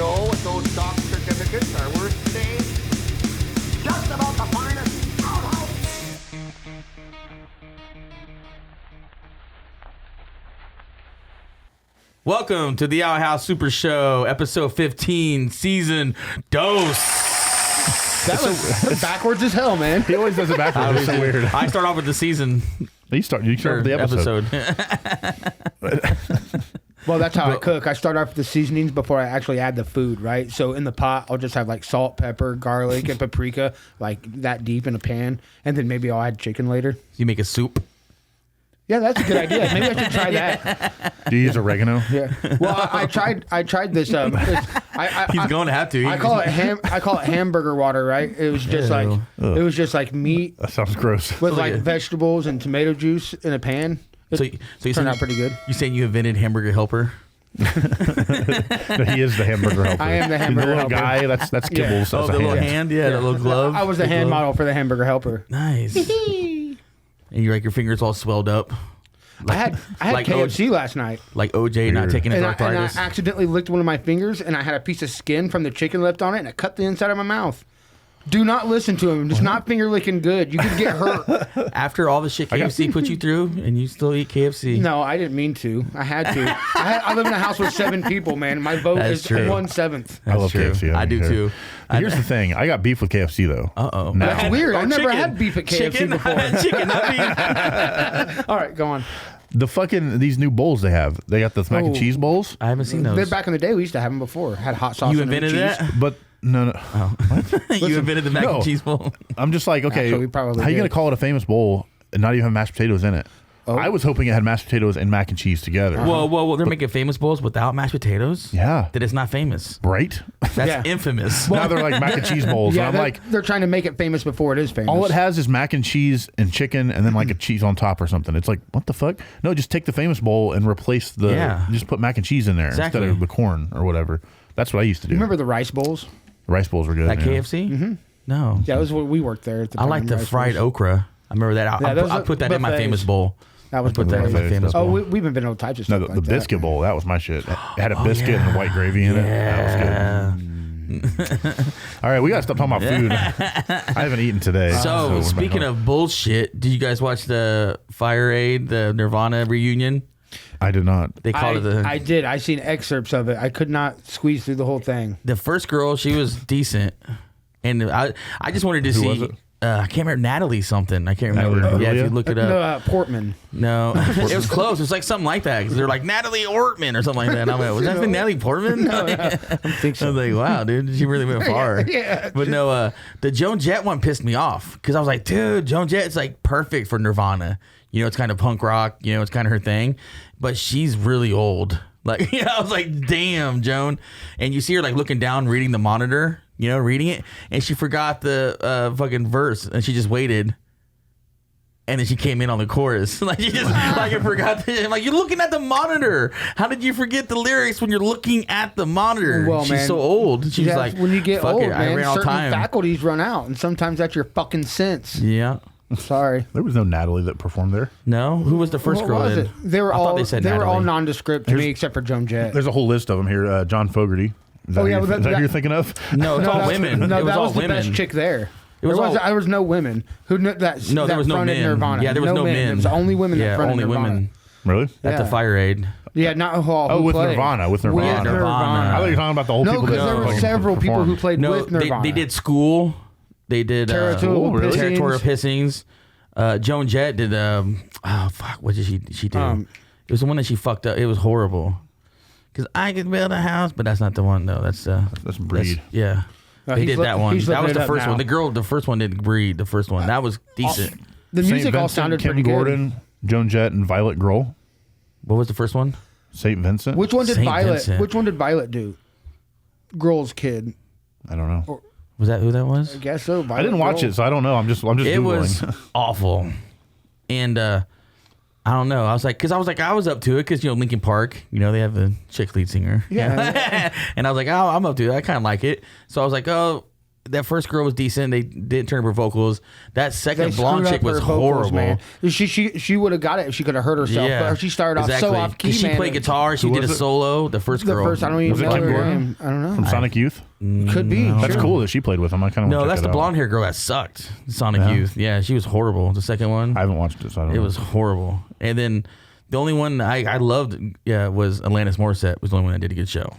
know what those stock certificates are worth today? Just about the finest Outhouse. Welcome to the Outhouse Super Show, episode 15, season dose. That was backwards as hell, man. He always does it backwards. It's so weird. I start off with the season. You start with the episode. Well, that's how I cook. I start off with the seasonings before I actually add the food, right? So in the pot, I'll just have like salt, pepper, garlic, and paprika, like that deep in a pan. And then maybe I'll add chicken later. You make a soup. Yeah, that's a good idea. Maybe I should try that. Do you use oregano? Yeah. Well, I tried this. He's going to have to. I call it hamburger water, right? It was just like meat. That sounds gross. With like vegetables and tomato juice in a pan. So you turned out pretty good. You saying you invented hamburger helper? No, he is the hamburger helper. I am the hamburger little helper. guy. That's Kibblez. Yeah. That's Oh, the little hand. Yeah, the little glove. I was the hand glove. model for the hamburger helper. Nice. And you're like your fingers all swelled up. I had like KFC last night. Like OJ not taking his And I arthritis. accidentally licked one of my fingers, and I had a piece of skin from the chicken left on it, and it cut the inside of my mouth. Do not listen to him. It's not finger licking good. You could get hurt. After all the shit KFC put you through, and you still eat KFC. No, I didn't mean to. I had to. I live in a house with 7 people, man. My vote That's is true. 1/7. I love true. KFC. I do don't care. too. Here's the thing. I got beef with KFC though. Uh-oh. Now. That's weird. I've never chicken. had beef at KFC Chicken? before. I had chicken, not beef. All right, go on. These new bowls they have. They got the mac and Oh. cheese bowls. I haven't seen those. They're back in the day. We used to have them before. Had hot sauce. You and invented cheese. that? But no. You invented the mac and cheese bowl. I'm just like, okay, Actually, we probably how you did. gonna call it a famous bowl and not even have mashed potatoes in it? Oh. I was hoping it had mashed potatoes and mac and cheese together. Well, they're making famous bowls without mashed potatoes? Yeah. That it's not famous. Right? That's Yeah. infamous. Now they're like mac and cheese bowls. Yeah, and I'm like, they're trying to make it famous before it is famous. all it has is mac and cheese and chicken and then like a cheese on top or something. It's like, what the fuck? No, just take the famous bowl and replace just put mac and cheese in there Exactly. instead of the corn or whatever. That's what I used to do. You remember the rice bowls? The rice bowls were good. At yeah. KFC? Mm-hmm. No. Yeah, that was what we worked there at the I time. like the rice fried bowls. okra. I remember that. Yeah, I put that in my buffets. famous bowl. That was I put that in my buffets, famous Oh, bowl. we've been all types of No, stuff the like that. biscuit bowl, that was my shit. It had a biscuit and white gravy in it. That was good. All right, we got to stop talking about food. I haven't eaten today. So, we're speaking back on. of bullshit, did you guys watch the Fire Aid, the Nirvana reunion? I did not. They called it the... I did. I seen excerpts of it. I could not squeeze through the whole thing. The first girl, she was decent. And I just wanted to Who see... was it? I can't remember. Natalie something. I can't remember. Yeah, if you look it up. No, Portman. No, it was close. It was like something like that. 'Cause they're like Natalie Ortman or something like that. And I'm like, was that the Natalie Portman? I think I so. was like, wow, dude, she really went far. Yeah. But no, the Joan Jett one pissed me off because I was like, dude, Joan Jett's like perfect for Nirvana. You know, it's kind of punk rock. You know, it's kind of her thing. But she's really old. Like, I was like, damn, Joan. And you see her like looking down, reading the monitor. You know, reading it, and she forgot the fucking verse, and she just waited, and then she came in on the chorus. Like she just like I forgot. I'm like, you're looking at the monitor. How did you forget the lyrics when you're looking at the monitor? Well, She's man, so old. She's Yeah, like, when you get fuck old, it, I man, ran out of certain time. faculties run out, and sometimes that's your fucking sense. Yeah. Sorry. There was no Natalie that performed there. No, who was the first What girl? was then? it? They were I thought all they said were all Natalie. nondescript to me, except for Joan Jett. There's a whole list of them here. John Fogerty. Is that Oh, yeah, who well, is that that- who you're thinking of? No, it's all that's- women. No, it was that all was the women. best chick there. It was there was no women who that. No, there that was no fronted men. Nirvana. Yeah, there was no men. It was only women Yeah, that fronted only Nirvana. women Really? at the Yeah. Fire Aid. Yeah, not who with played. Nirvana. With Nirvana. Yeah, Nirvana. I thought you were talking about the whole No, people. because that there were fucking several people who performed. played No, with Nirvana. they did School. They did Territorial really? Territorial Pissings. Joan Jett did. What did she do? It was the one that she fucked up. It was horrible. Because I could build a house, but that's not the one. No, that's Breed. yeah. No, They he's did li- that one. he's That was living the it up first now. one. The first one didn't Breed. The first one that was decent. The Saint music all Vincent, sounded Kim pretty Gordon, Joan Jett, and Violet Grohl. What was the first one? St. Vincent. good. Which one did Saint Violet? Vincent. Which one did Violet do? Girl's kid. I don't know. Was that who that was? I guess so. I didn't watch it, so I don't know. I'm just It Googling. was awful, and I don't know. I was up to it because Linkin Park, they have the chick lead singer. Yeah. And I was like, oh, I'm up to it. I kind of like it. So I was like, oh, that first girl was decent. They didn't turn up her vocals. That second They blonde screwed chick up was her vocals, horrible. man. She would have got it if she could have hurt herself. But she started off so off key, 'Cause she man. played guitar. She Who did a was it? solo. The first The girl. first, I don't even Was it know Kim her Gordon? name. I don't know. From Sonic Youth. Could be. That's sure. cool that she played with him. I kind of No, that's the blonde hair girl that sucked. Sonic Youth. Yeah, she was horrible. The second one. I haven't watched it, so I don't It know. was horrible. And then the only one I loved was Alanis Morissette. Was the only one that did a good show.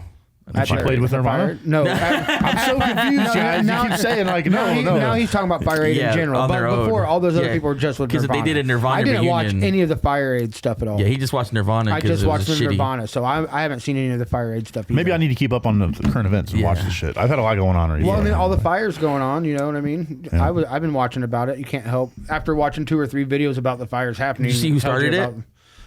She played with Nirvana? No. I'm so confused, guys. You keep saying like no. Now he's talking about Fire Aid Yeah, in general. on But their own. before, all those other Yeah. people were just with 'Cause Nirvana. they did a Nirvana I didn't watch reunion. any of the Fire Aid stuff at all. Yeah, he just watched Nirvana. I 'cause just it was watched the shitty. Nirvana, so I haven't seen any of the Fire Aid stuff either. Maybe I need to keep up on the current events and Yeah. watch the shit. I've had a lot going on already. Well, I mean, all the fires going on, you know what I mean? Yeah. I've been watching about it. You can't help. After watching 2 or 3 videos about the fires happening. Did you see who it tells you started it? about-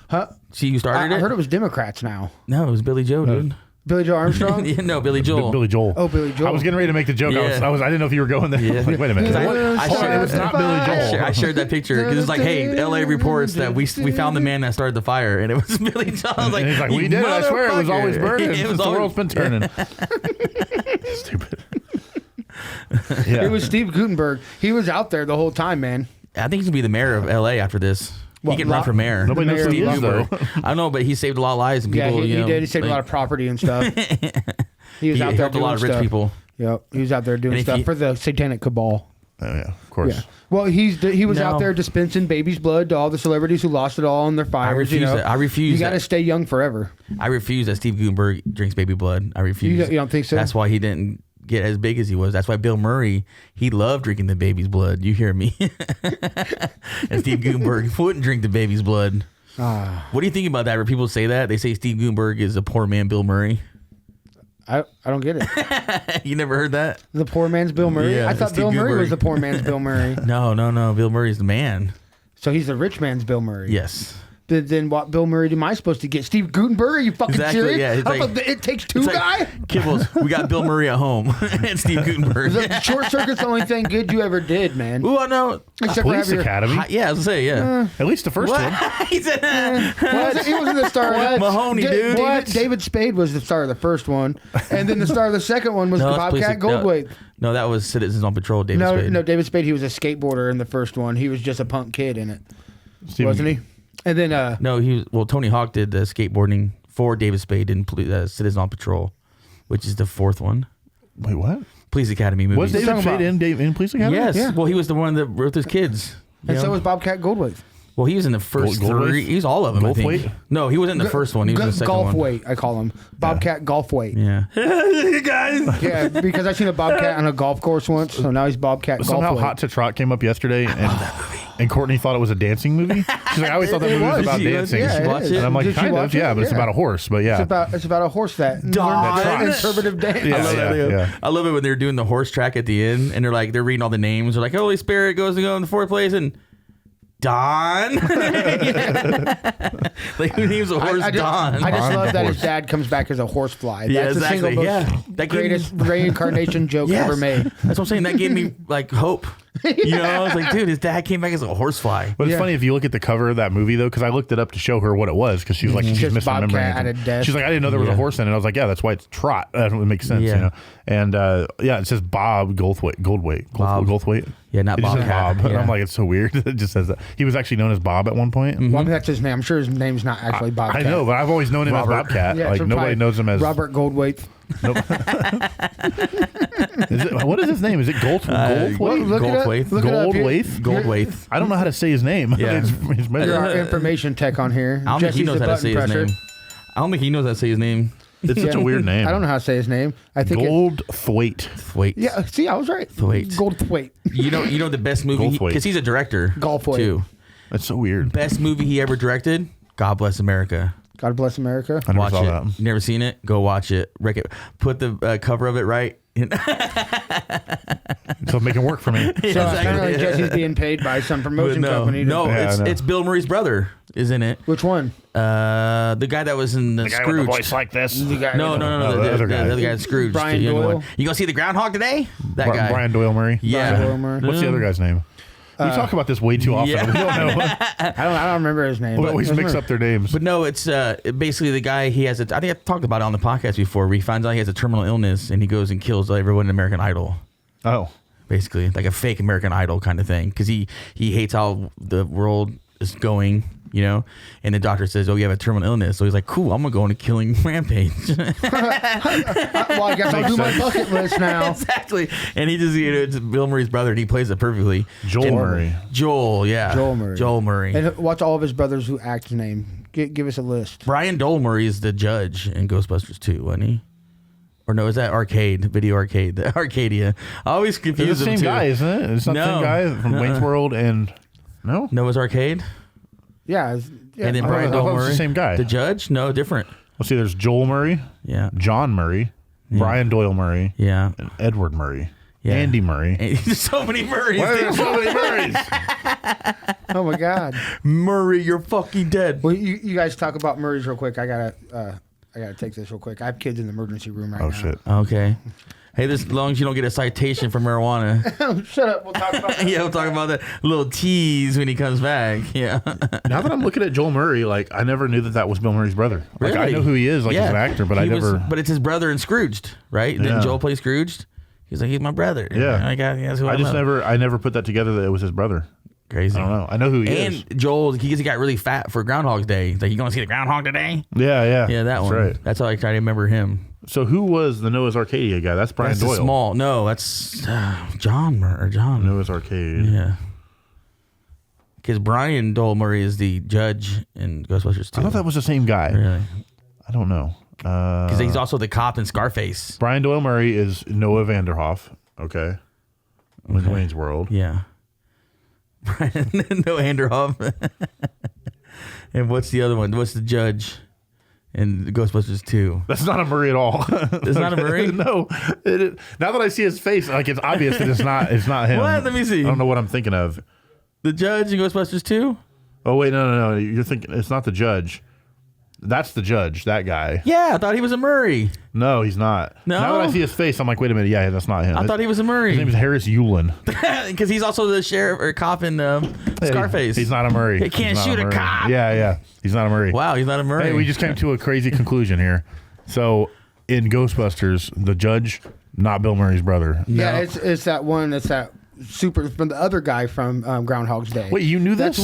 Huh? See who started I it? heard it was Democrats now. No, it was Billy Joe, dude. Billy Joe Armstrong? Yeah, no, Billy Joel. Billy Joel. Oh, Billy Joel. I was getting ready to make the joke. Yeah. I didn't know if you were going there. Yeah. Like, wait a minute. I- What? I Hold on, shared- it's not Billy Joel. I shared that picture because it's like, hey, LA reports that we found the man that started the fire, and it was Billy Joel. I was like, And he's like, we "You did it. I swear it was motherfucker." always burning. It was the always- world's been turning. Stupid. Yeah. It was Steve Gutenberg. He was out there the whole time, man. I think he's gonna be the mayor of LA after this. What, he can run for mayor. Nobody knows who he Steve is, though. Gutenberg. I know, but he saved a lot of lives and people. Yeah, you he know, did. He saved a lot of property and stuff. He was He out there helped a doing lot of rich stuff. people. Yep, he was out there doing And if stuff you- for the satanic cabal. Oh, yeah, of course. Yeah. Well, he was No. out there dispensing baby's blood to all the celebrities who lost it all in their fires. refuse you know? that. I refuse You got to that. stay young forever. I refuse that Steve Gutenberg drinks baby blood. I refuse. You don't think so? That's why he didn't get as big as he was. That's why Bill Murray, he loved drinking the baby's blood. You hear me? And Steve Gutenberg wouldn't drink the baby's blood. What do you think about that? Where people say that? They say Steve Gutenberg is a poor man Bill Murray. I don't get it. You never heard that? The poor man's Bill Murray. Yeah, I thought Steve Bill Murray Gutenberg. was the poor man's Bill Murray. No. Bill Murray's the man. So he's the rich man's Bill Murray. Yes. Then what Bill Murray am I supposed to get? Steve Gutenberg? Are you fucking Exactly, serious? yeah, it's How like- about the It Takes Two It's like, guy? Kibblez, we got Bill Murray at home and Steve Gutenberg. The Short Circuit's the only thing good you ever did, man. Ooh, I know. Except for Police having your- Academy. Yeah, I was gonna say, yeah. At least the first What? one. He said, He wasn't the star of that. Mahoney, dude. David Spade was the star of the first one, and then the star of the second one was Bobcat Goldthwait. No, that was Citizens on Patrol. David Spade. No, David Spade. He was a skateboarder in the first one. He was just a punk kid in it, Steven- wasn't he? And then No, he was. Well, Tony Hawk did the skateboarding for David Spade in Citizen on Patrol, which is the fourth one. Wait, what? Police Academy movie. Was David talking Spade about? in Police Academy? Yes. Yeah. Well, he was the one that wrote his kids. and you so know? was Bobcat Goldthwait. Well, he was in the first Goldthwait? three. He's all of them. I think. Goldthwait? No, he wasn't in the first one. He was in the second Golf one. weight, I call him Bobcat Goldthwait. Yeah. You guys. Yeah, because I seen a Bobcat on a golf course once, so now he's Bobcat Somehow Goldthwait. Hot to Trot came up yesterday, and Courtney thought it was a dancing movie. She's like, I always thought that It movie was was. about She was, dancing. yeah, it watch is. it. And I'm like, Did you kind watch of, yeah, it? but it's about a horse. But yeah. It's about a horse that Dawn. learned the conservative dance. Yeah, I love that. yeah. I love it when they're doing the horse track at the end, and they're reading all the names. They're like, Holy Spirit goes to go in the fourth place, and Don. Like, who names a horse I just Don? love that his horse. dad comes back as a horsefly. Yeah, That's exactly. the single Yeah. most That gave greatest me- reincarnation joke Yes. ever made. That's what I'm saying. That gave me like hope. You know, I was like, dude, his dad came back as a horsefly. But it's Yeah. funny if you look at the cover of that movie though, because I looked it up to show her what it was, because she's like, she's Just misremembering Bobcat it. at a desk. She's like, I didn't know there was Yeah. a horse in it. I was like, yeah, that's why it's Trot. That would make sense, Yeah. you know. And yeah, it says Bob Goldthwait. Bob. Goldthwait. Yeah, not It just says Bobcat. Bob. And Yeah. I'm like, it's so weird. It just says that he was actually known as Bob at one point. Well, that's his name. I'm sure his name's not actually I Bobcat. know, but I've always known him Robert. as Bobcat. Yeah, Like so nobody probably knows him as Robert Goldthwait. What is his name? Is it Goldthwait? Look it up. Goldthwait. Look it up. Goldthwait? Goldthwait. I don't know how to say his name. Yeah. It's You're our information tech on here. I don't think he Jesse's knows the how to say button his presser. name. I don't think he knows how to say his name. It's such a weird name. I don't know how to say his name. I think Goldthwait. Wait. yeah, see, I was right. Thwait. Goldthwait. You know the best movie Goldthwait. because he's a director Goldthwait. too. That's so weird. Best movie he ever directed. God Bless America. God bless America. I never Watch saw it. that. You never seen it? Go watch it. Put the cover of it right. So making work for me. So apparently Jesse's being paid by some promotion company. to- No, Yeah, I know. it's Bill Murray's brother is in it. Which one? The guy that was in the guy with the Scrooge. voice like this. The guy- No, Oh, the other guy. The other guy, Scrooge. Brian the young Doyle? one. You gonna see the groundhog today? That guy. Brian Doyle Murray. Yeah. Doyle Murray. What's the other guy's name? We talk about this way too often. yeah. We don't know. I don't remember his name. We but- always mix up their names. But no, it's basically the guy. He has I think I talked about it on the podcast before. Where he finds out he has a terminal illness and he goes and kills everyone in American Idol. Oh. Basically, like a fake American Idol kind of thing, because he hates how the world is going, you know. And the doctor says, "Oh, you have a terminal illness." So he's like, "Cool, I'm gonna go on a killing rampage." Well, I guess I'll do my bucket list now. Exactly. And he just, it's Bill Murray's brother, and he plays it perfectly. Joel Murray. Joel, yeah. Joel Murray. And what's all of his brothers who act his name? Give us a list. Brian Doyle Murray is the judge in Ghostbusters 2, wasn't he? Or no, is that Video Arcade? The Arcadia. I always confuse them. It's the same guy, isn't it? It's not the same guy from Wayne's World and... No? Noah's Arcade? Yeah. And then Brian Doyle Murray? The same guy. The judge? No, different. Well, see, there's Joel Murray. Yeah. John Murray. Yeah. Brian Doyle Murray. Yeah. And Edward Murray. Yeah. Andy Murray. There's so many Murrays. Why are there so many Murrays? Oh, my God. Murray, you're fucking dead. Well, you guys talk about Murrays real quick. I gotta take this real quick. I have kids in the emergency room right now. Oh, shit. Okay. Hey, as long as you don't get a citation for marijuana. Shut up. We'll talk about that. Yeah, we'll talk about that little tease when he comes back. Yeah. Now that I'm looking at Joel Murray, like, I never knew that was Bill Murray's brother. Like, Really? I know who he is, like, as an actor, but But it's his brother in Scrooged, right? Didn't Joel play Scrooged? He's like, he's my brother. Yeah. That's who I just love. I never put that together that it was his brother. Crazy. I don't know. I know who he is. And Joel, he got really fat for Groundhog's Day. He's like, you going to see the Groundhog today? Yeah. Yeah, that That's one. right. That's how I try to remember him. So who was the Noah's Arcadia guy? That's Brian That's the Doyle. small. No, that's John. Noah's Arcade. Yeah. Because Brian Doyle Murray is the judge in Ghostbusters 2. I thought that was the same guy. Really? I don't know. Because he's also the cop in Scarface. Brian Doyle Murray is Noah Vanderhoff. Okay. With Wayne's World. Yeah. Brian No Anderhoff. And what's the other one? What's the judge in Ghostbusters 2? That's not a Murray at all. It's not a Murray? No. Now that I see his face, like, it's obvious that it's not him. What? Let me see. I don't know what I'm thinking of. The judge in Ghostbusters 2? Oh, wait, no. You're thinking it's not the judge. That's the judge, that guy. Yeah, I thought he was a Murray. No, he's not. No? Now that I see his face, I'm like, wait a minute. Yeah, that's not him. I thought he was a Murray. His name is Harris Yulin. Because he's also the sheriff or cop in Scarface. He's not a Murray. He can't shoot a cop. Yeah. He's not a Murray. Wow, he's not a Murray. Hey, we just came to a crazy conclusion here. So, in Ghostbusters, the judge, not Bill Murray's brother. Yeah, it's that one. It's that super from the other guy from Groundhog's Day. Wait, you knew this?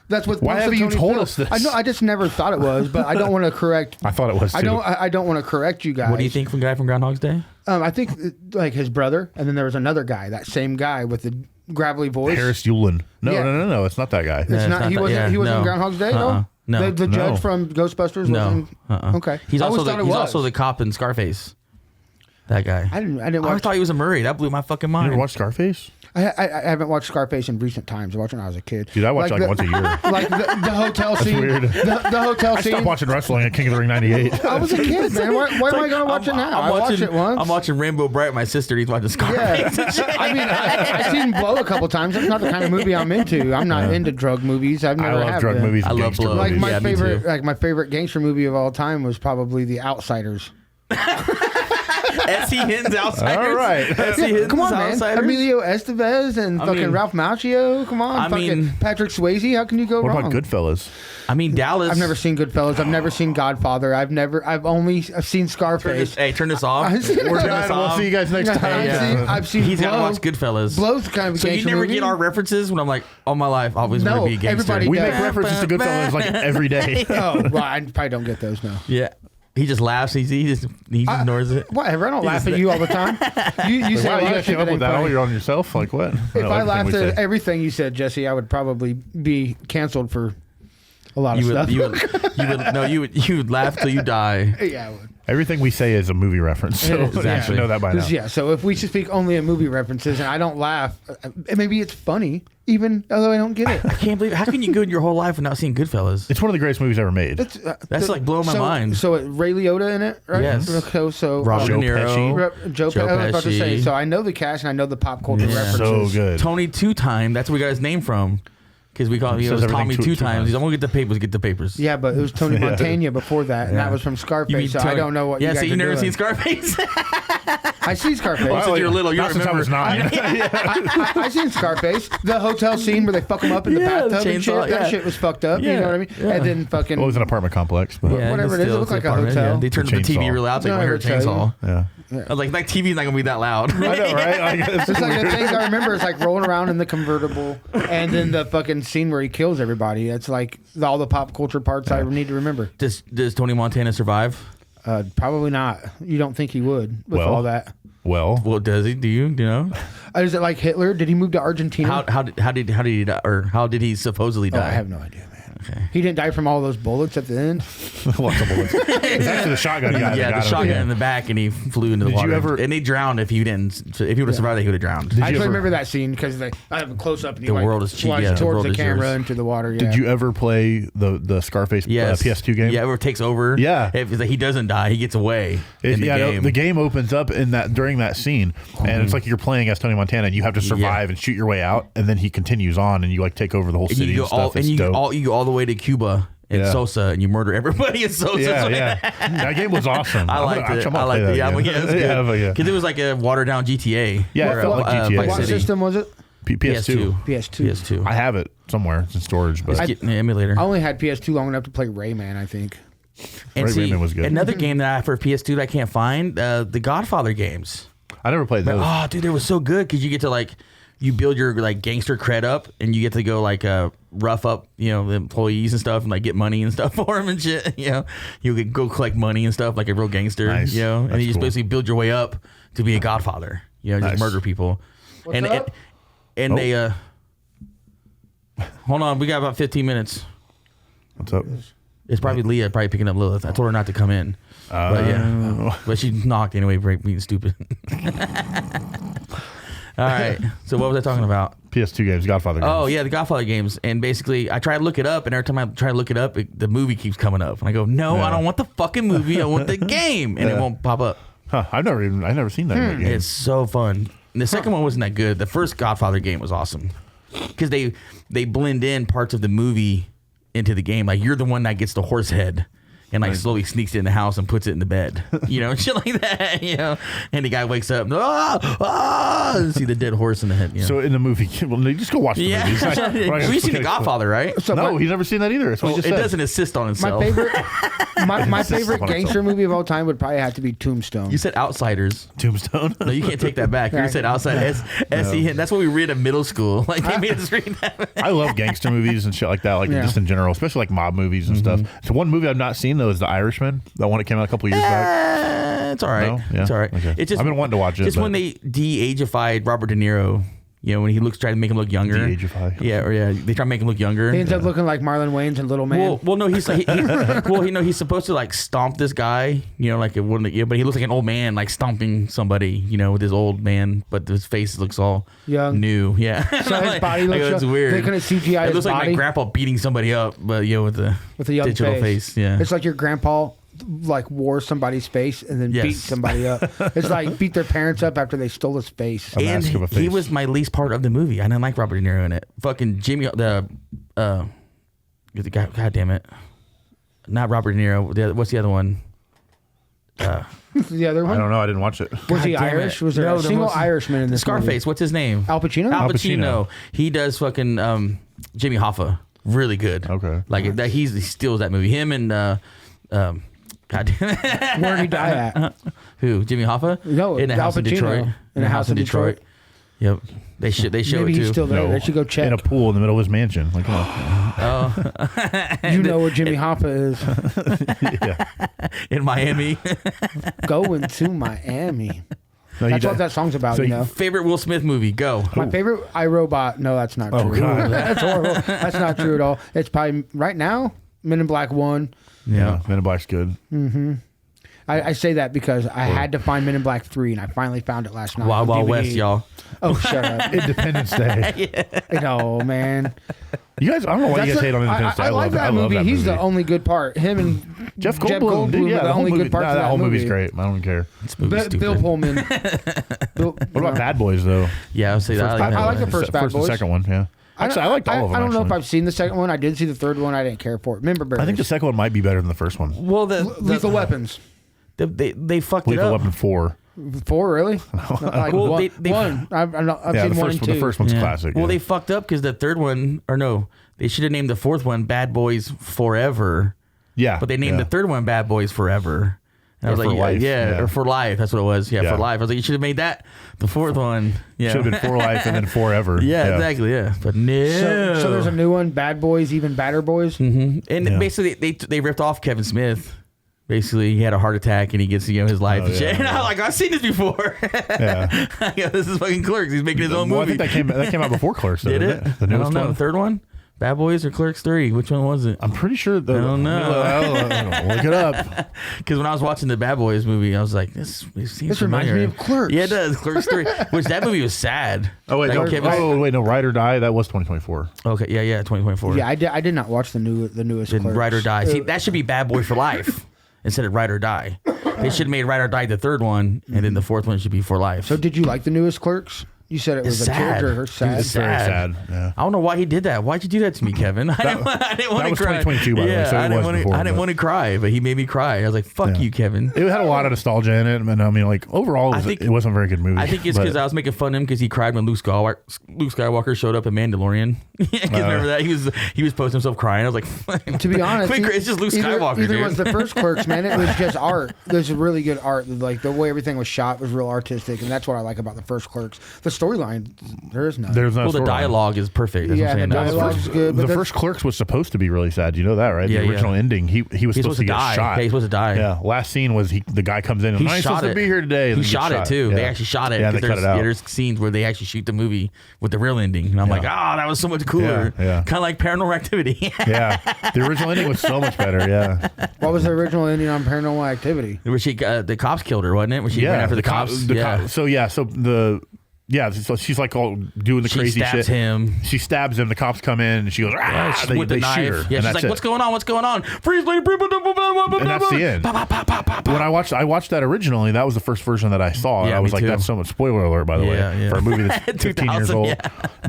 That's with. Why haven't you Tony told Phil. us this? I know. I just never thought it was, but I don't want to correct. I thought it was too. I don't want to correct you guys. What do you think from guy from Groundhog's Day? I think like his brother, and then there was another guy, that same guy with the gravelly voice. Harris Yulin. No, Yeah. no. It's not that guy. It's not. He wasn't. He wasn't in Groundhog's Day. No. No. The judge from Ghostbusters. No. Wasn't, Okay. He's I always also thought it was. also the cop in Scarface. That guy. I didn't I watch. thought he was a Murray. That blew my fucking You mind. ever watched Scarface? I haven't watched Scarface in recent times. I watched it when I was a kid. Dude, I watch like once a year. Like the hotel scene. weird. The hotel I scene. stopped watching wrestling at King of the Ring 98. I was a kid, man. Why am I going to watch it now? I watched it once. I'm watching Rainbow Bright. My sister, he's watching Scarface. Yeah. I mean, I've seen Blow a couple times. That's not the kind of movie I'm into. I'm not into drug movies. I've never I love have drug been. movies. I And love gangster Blow. Like movies. my Yeah, me favorite, too. like my favorite gangster movie of all time was probably The Outsiders. S.E. Hinton's Outsiders. All right. S.E. Hinton's Come on, man. Outsiders. Emilio Estevez and fucking Ralph Macchio. Come on. I fucking mean- Patrick Swayze. How can you go What wrong? about Goodfellas? I mean, Dallas. I've never seen Goodfellas. I've never seen Godfather. I've only seen Scarface. Hey, turn this off. I've seen- We're turning We'll this We'll off. see you guys next time. I've seen He's got to Blow. watch Goodfellas. Blow's kind of a So you gangster never movie. get our references when I'm like, all my life, I always want No, to be a gangster. everybody We does. make references to Goodfellas like every day. Oh, well, I probably don't get those now. Yeah. He just laughs. He just ignores it. Whatever. I don't laugh at you all the time. You say Wow, a you lot guys of shit came up that with ain't that all funny. your own yourself? Like what? If I laughed at everything you said, Jesse, I would probably be canceled for a lot of stuff. You would laugh till you die. Yeah, I would. Everything we say is a movie reference, so you should know that by now. Yeah, so if we should speak only in movie references and I don't laugh, maybe it's funny, even although I don't get it. I can't believe. How can you go your whole life without seeing Goodfellas? It's one of the greatest movies ever made. That's like blowing my mind. So Ray Liotta in it, right? Yes. So Robert Joe De Niro, Pesci. Joe Pesci. I was about to say. Pesci. So I know the cast and I know the pop culture Yeah. references. So good. Tony Two Time. That's where we got his name from. Because we call He it says was Tommy everything two two times. times. He's I'm gonna get the papers. Get the papers. Yeah, but it was Tony Montana before that, and that was from You mean Scarface. So I Tony- don't know what. Yeah, you guys so you are never doing. seen Scarface? I seen Scarface. Well, since you're little, you not don't since I remember. was 9. I seen Scarface. The hotel scene where they fuck him up in the Yeah, the bathtub and shit. chainsaw, That yeah. shit was fucked up. Yeah, You know what I mean? yeah. And then fucking. Well, it was an apartment complex, but Yeah, Whatever it is, it looked like a apartment, hotel. They turned the TV Chainsaw. real loud. So No, I I heard heard chainsaw. yeah. I was like, that TV's not gonna be that loud. I know, right? Like, It's like the things I remember is like rolling around in the convertible, and then the fucking scene where he kills everybody. That's like all the pop culture parts I need to remember. Does Tony Montana survive? Probably not. You don't think he would with Well. all that? well, Well, does he? Do you know? Is it like Hitler? Did he move to Argentina? How did he die, or how did he supposedly Oh, die? I have no idea, man. He didn't die from all those bullets at the end. lots of bullets. It's actually the shotgun guy. Yeah, that the got shotgun him. in the back, and he flew into the Did you water. ever- And he drowned if he didn't. If he would have survived, he would have drowned. I actually ever- remember that scene because I have a close up and he The like world is cheap, flies yeah, the towards world the is camera yours. into the water. Yeah. Did you ever play the Scarface Yes. PS2 game? Yeah, where it takes over. Yeah. If he doesn't die, he gets away in the Yeah, no, game. the game opens up in that during that scene, and it's like you're playing as Tony Montana, and you have to survive and shoot your way out, and then he continues on, and you like take over the whole and city you go and stuff. all, and It's you dope. go all the way to Cuba and Yeah. Sosa, and you murder everybody in Sosa. yeah. That game was awesome. I liked it. I liked it. Yeah, it was Yeah, but good. yeah. Because it was like a watered down GTA. Yeah, it Or, felt like GTA. Vice What City. system was it? PS2. PS2. PS2. I have it somewhere. It's in storage, but It's getting an emulator. I only had PS2 long enough to play Rayman, I think. And Ray Rayman was good. Another game that I have for PS2 that I can't find, the Godfather games. I never played those. Oh, dude, they were so good because you get to like, you build your like gangster cred up, and you get to go like rough up, the employees and stuff, and like get money and stuff for them and shit. You could go collect money and stuff like a real gangster. Nice. And That's you just cool. basically build your way up to be a Godfather. Just Nice. murder people. What's up? And Oh. they hold on, we got about 15 minutes. What's up? It's probably Leah probably picking up Lilith. I told her not to come in. But yeah. But she knocked anyway, being stupid. All right. So what was I talking about? PS2 games, Godfather games. Oh yeah, the Godfather games. And basically I try to look it up, and every time I try to look it up, the movie keeps coming up. And I go, no, Yeah. I don't want the fucking movie. I want the game. And it Yeah. won't pop up. Huh, I've never seen that. in that game. It's so fun. And the second one wasn't that good. The first Godfather game was awesome. Because they blend in parts of the movie into the game. Like you're the one that gets the horse head and like slowly sneaks it in the house and puts it in the bed. Shit like that. And the guy wakes up and see the dead horse in the head. So in the movie, well, just go watch the Yeah. movie. It's not- we're not gonna We've seen The spoil it. Godfather, right? So No, my, he's never seen that either. That's what Well, he it just said. doesn't insist on my itself. favorite my favorite on gangster itself. movie of all time would probably have to be Tombstone. You said Outsiders. Tombstone. No, you can't take that back. You said outside S.E. That's what we read in middle school. Like they made us read that. I love gangster movies and shit like that, like Yeah. just in general, especially like mob movies and stuff. So one movie I've not seen though is The Irishman, that one that came out a couple years back. It's all right. No? Yeah? It's all right. Okay. It's just I've been wanting to watch it, Just but- when they de-ageified Robert De Niro, when he trying to make him look younger. De-ageify. They try to make him look younger. He ends up looking like Marlon Wayans and Little Man. Well, no, he's he's supposed to like stomp this guy, like it wouldn't, but he looks like an old man, like stomping somebody, with his old man, but his face looks all Young. new, yeah. So his body looks it's young. weird. They couldn't CGI It his looks like body. my grandpa beating somebody up, but with a Young digital face. Yeah, It's like your grandpa like wore somebody's face and then Yes. beat somebody up. It's like beat their parents up after they stole his face. A mask of a and he face. was my least part of the movie. I didn't like Robert De Niro in it. Fucking Jimmy, the guy. God damn it, not Robert De Niro. What's the other one? The other I one? don't know. I didn't watch it. Was he God damn Irish? it. Was there No, a the single most- Irishman in this Scarface. What's his name? movie? Al Pacino? Al Al Pacino. Pacino. He does fucking Jimmy Hoffa. Really good. Okay. Like that. He steals that movie. Him and God damn it. Where did he die at? Who? Jimmy Hoffa? No, in a Al house in Pacino. Detroit. In a house in Detroit. Yep. They show Maybe it he's too. still there. No. They should go check. In a pool in the middle of his mansion. Like, come on. You know where Jimmy Hoffa is. Yeah. In Miami. Going to Miami. No, you That's what don't- that song's about, So you you- know. Favorite Will Smith movie? Go. My favorite iRobot. No, that's not Oh, true. God. That's horrible. That's not true at all. It's probably right now. Men in Black 1. Yeah. Men in Black's good. I say that because I had to find Men in Black 3, and I finally found it last night. Wild on Wild DVD. West, y'all. Oh, shut up. Independence Day. No, man. You guys, I don't know why you guys hate on Independence Day. I like that movie. love He's the only good part. Him and Jeff Goldblum. Dude, are yeah, the the whole only movie. good parts of that that whole movie. movie's great. I don't care. This movie's stupid. Bill Pullman. What about Bad Boys though? Yeah, I would say that. I like the one. first Bad First and Boys. second one. Yeah. Actually, I liked all of them. I don't know if actually. I've seen the second one. I did see the third one. I didn't care for it. Remember Bears. I think the second one might be better than the first one. Well, Lethal Weapons. They fucked it Lethal up. Weapon 4. 4, really? Like Well, one. they- One. I've seen one and two. the first one's classic. Well, yeah. they fucked up because the third one, or no, they should have named the fourth one Bad Boys Forever. Yeah, But they named the third one Bad Boys Forever. And I was Or like, for life, yeah, yeah. or for life. That's what it was. Yeah, Yeah. for life. I was like, you should have made that the fourth one. Yeah. Should have been For Life and then Forever. Yeah, exactly. Yeah, but no. So there's a new one, Bad Boys, Even Badder Boys. And Yeah. basically, they ripped off Kevin Smith. Basically, he had a heart attack and he gets his life and shit. yeah, And I'm like, I've seen this before. Yeah. This is fucking Clerks. He's making his own Well, movie. I think that came out before Clerks. Though, Did didn't it? The I newest don't know. one. The third one? Bad Boys or Clerks 3? Which one was it? I'm pretty sure. I don't know. I don't know. Look it up. Because when I was watching the Bad Boys movie, I was like, this seems This reminds familiar. me of Clerks. Yeah, it does. Clerks 3. Which that movie was sad. Oh wait, Like, no, Ride or Die. That was 2024. Okay, yeah, 2024. Yeah, I did not watch the newest Did Clerks. Ride or Die. See, that should be Bad Boy for Life instead of Ride or Die. They should have made Ride or Die the third one, and then the fourth one should be For Life. So did you like the newest Clerks? You said it was It's a character. sad. Her sad. It's Very sad. sad. Yeah. I don't know why he did that. Why'd you do that to me, Kevin? I didn't want that to was cry. 2022, by the way, Yeah, so it I didn't was want before, to. I didn't but- want to cry, but he made me cry. I was like, "Fuck Yeah. you, Kevin." It had a lot of nostalgia in it, and I mean, like overall, it wasn't a very good movie. I think it's but- because I was making fun of him because he cried when Luke Skywalker showed up in Mandalorian. Remember that he was posting himself crying. I was like, To be honest, quick, it's just Luke Skywalker, Either dude. was the first Clerks, man. It was just art. There's really good art. Like the way everything was shot was real artistic, and that's what I like about the first Clerks. The storyline, there is none. There's no Well, the storyline. dialogue is perfect. That's Yeah, what I'm the saying. dialogue's good. The But first Clerks was supposed to be really sad. You know that, right? Yeah, The original yeah. ending. He was supposed to get die. shot. Yeah, he's supposed to die. Yeah. Last scene was the guy comes in and He I'm shot supposed it. to be here today. and He then shot gets it too. Yeah. They actually shot it. Yeah, they 'cause cut it out. there's scenes where they actually shoot the movie with the real ending, and I'm like, that was so much cooler. Yeah, yeah. Kind of like Paranormal Activity. Yeah. The original ending was so much better. Yeah. What was the original ending on Paranormal Activity? Where the cops killed her, wasn't it? Where she ran after the cops. So she's like all doing the She crazy stabs shit. him. She stabs him. The cops come in and she goes, With the they knife. shoot her. Yeah, and she's that's like, it. "What's going on? What's going on? Freeze, lady!" And that's the end. When I watched that originally, that was the first version that I saw. And Yeah, I was me like, too. that's so much spoiler alert, by the way, Yeah, yeah. for a movie that's 15 years 2000, old. yeah.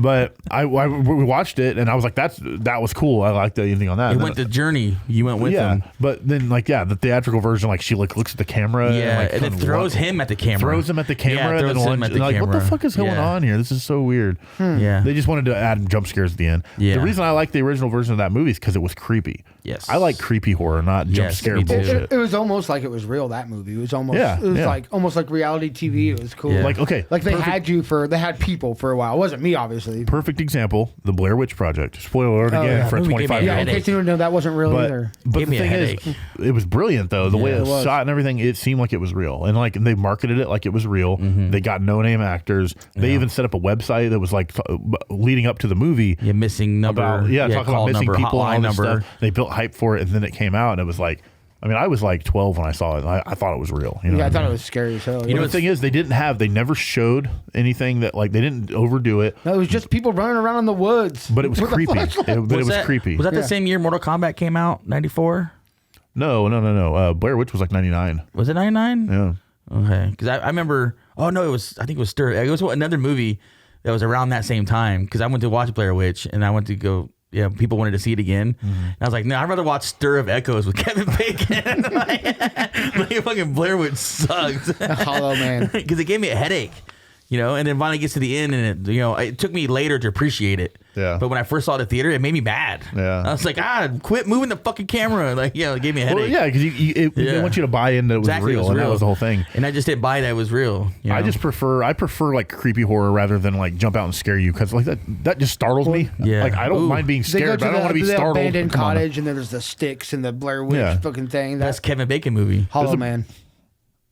But we watched it and I was like, that was cool. I liked the ending on that. He And went then- the journey. You went with him. But then the theatrical version, like she looks at the camera, Yeah, and then kinda throws him at the camera. throws him at the camera, Yeah, and throws then him at the like, what the camera. fuck is going Yeah. on here? This is so weird. Yeah. They just wanted to add jump scares at the end. Yeah. The reason I like the original version of that movie is because it was creepy. Yes. I like creepy horror, not jump Yes, scare me too. bullshit. It was almost like it was real. That movie. It was almost. Yeah, It was yeah. like almost like reality TV. It was cool. Yeah. Like, okay, Like they perfect- they had people for a while. It wasn't me, obviously. Perfect example, the Blair Witch Project. Spoiler alert again yeah. for a Movie gave me 25 a year Yeah, old. in case you didn't know, that wasn't real either. But Gave the me a thing is, headache. it was brilliant though. The way Yeah. it It was was. shot and everything, it seemed like it was real. And like they marketed it like it was real. They got no name actors. They even set up a website that was like leading up to the movie. Yeah, missing number. About talking about call missing number, people and all hotline this number. stuff. They built hype for it, and then it came out, and it was like, I mean, I was like 12 when I saw it. I thought it was real. You know Yeah, I what thought mean? it was scary as hell. You know The thing is, they never showed anything that like they didn't overdo it, No, it was just people running around in the woods. but it was with a creepy. flashlight. It was creepy. Was that the Yeah. same year Mortal Kombat came out? 94? No. Blair Witch was like 99. Was it 99? Yeah. Okay, because I remember. Oh no, I think it was Stir. It was another movie that was around that same time. Because I went to watch Blair Witch, and I went to go. Yeah, people wanted to see it again. And I was like, no, I'd rather watch Stir of Echoes with Kevin Bacon. like fucking Blair Witch sucks. Hollow Man. Because it gave me a headache. And then finally gets to the end, and it took me later to appreciate it. Yeah. But when I first saw it at the theater, it made me mad. Yeah. I was like, quit moving the fucking camera. Like, it gave me a headache. Well, yeah, because they want you to buy in that it was Exactly, real, it was and that real. was the whole thing. And I just didn't buy that it was real. I prefer like creepy horror rather than like jump out and scare you, because like that just startles me. Yeah. Like I don't Ooh. mind being They go scared, to but I don't want to be the startled. abandoned Come on. cottage, and then there's the sticks and the Blair Witch Yeah. fucking thing. That's That's Kevin Bacon movie. Hollow Man.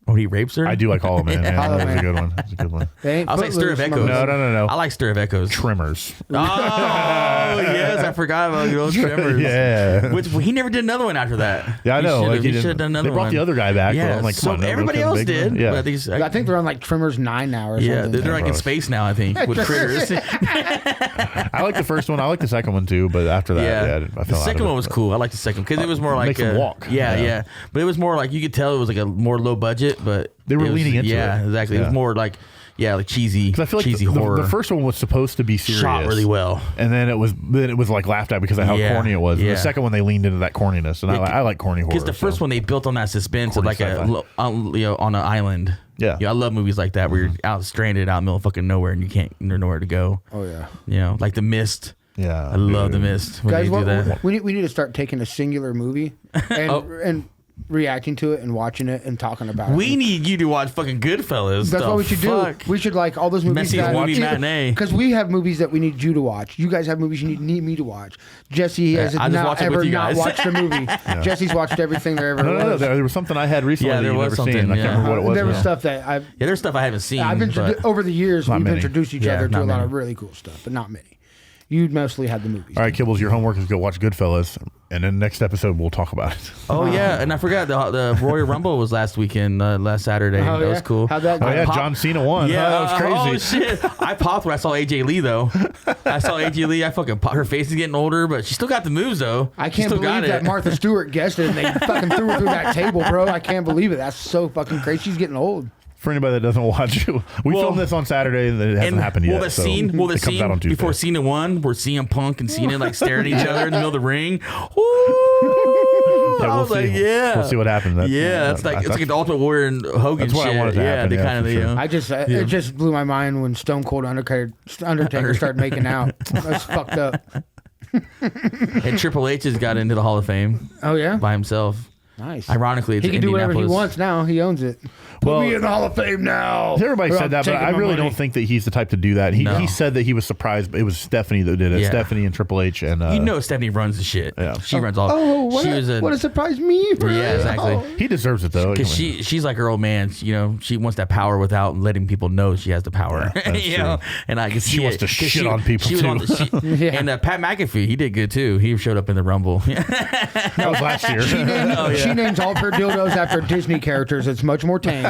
Oh, he rapes her? I do like Hollow Man. Yeah, Hollow that was a Man. good one. That's a good one. They ain't I was like Stir of Footloose, Echoes. motherfucker. No. I like Stir of Echoes. Tremors. Oh, yes. I forgot about those Tremors. Yeah. Which he never did another one after that. Yeah, I know. Like, He he should have didn't- done another They brought one. the other guy back. Yeah. But I'm like, so come on, everybody Kevin else Bacon. did. Yeah. But these, I think they're on like Tremors 9 now or yeah, something. they're like in probably. space now, I think, with critters. I like the first one. I like the second one too. But after that, Yeah, I the fell out second of one it. was cool. I like the second because it was more like makes them walk. Yeah, Yeah. yeah, but it was more like you could tell it was like a more low budget, but They were it was- leaning into yeah, it. exactly. It Yeah. was more like like cheesy, 'Cause I feel like cheesy the horror. The first one was supposed to be serious, shot really well. and then it was like laughed at because of how Yeah, corny it was. And yeah. the second one they leaned into that corniness, and I like corny horror. Because the first one they built on that suspense of Corny like sci-fi. on an island. Yeah. I love movies like that where you're out stranded out in the middle of fucking nowhere and there's nowhere to go. Oh yeah. Like The Mist. Yeah. I love The Mist when Guys, they do that. we need to start taking a singular movie and reacting to it and watching it and talking about it. We need you to watch fucking Goodfellas. That's what we should do. We should like all those movies. Messy movie matinee. Because we have movies that we need you to watch. You guys have movies you need me to watch. Jesse has not ever not watched a movie. Jesse's watched everything there ever was. No, there was something I had recently that there you've was never something, seen. I can't remember what it was. There was now. stuff that there's stuff I haven't seen. over the years, we've many. introduced each Yeah, other to not a lot many. of really cool stuff, but not many. You mostly had the movies. All right, Kibblez, your homework is go watch Goodfellas, and then next episode we'll talk about it. Oh yeah, and I forgot the Royal Rumble was last weekend, last Saturday. Oh, That was yeah? cool. How'd that go? Oh yeah, John Cena won. Yeah, that was crazy. Oh shit! I popped when I saw AJ Lee though. I saw AJ Lee. I fucking her face is getting older, but she still got the moves though. I She can't still got believe that it. Martha Stewart guessed it and they fucking threw her through that table, bro. I can't believe it. That's so fucking crazy. She's getting old. For anybody that doesn't watch you, we filmed this on Saturday and it hasn't happened yet. The scene it comes out on Tuesday. before Cena won, where CM Punk and Cena like staring at each other in the middle of the ring. Woo! Yeah, I was like, yeah, we'll see what happens. It's like the Ultimate Warrior and Hogan That's what I shit. wanted to happen, they yeah, kind of for sure. I just it just blew my mind when Stone Cold Undertaker started making out. That's fucked up. And Triple H has got into the Hall of Fame Oh yeah, by himself. nice. Ironically, it's He can do whatever he Indianapolis. wants now. He owns it. Put Well, me in the Hall of Fame now. Everybody Or said I'm that, but taking I my really money. don't think that he's the type to do that. No. He said that he was surprised. It was Stephanie that did it. Yeah. Stephanie and Triple H and Stephanie runs the shit. Yeah. She runs all. Oh, what she a surprise me! Bro. Yeah, exactly. Oh. he deserves it though. Because she's like her old man. She wants that power without letting people know she has the power. Yeah, that's you true. know, and I can see She wants it, to 'cause shit on people, she was on too. the- And Pat McAfee, he did good too. He showed up in the Rumble. That was last year. She names all of her dildos after Disney characters. It's much more tame.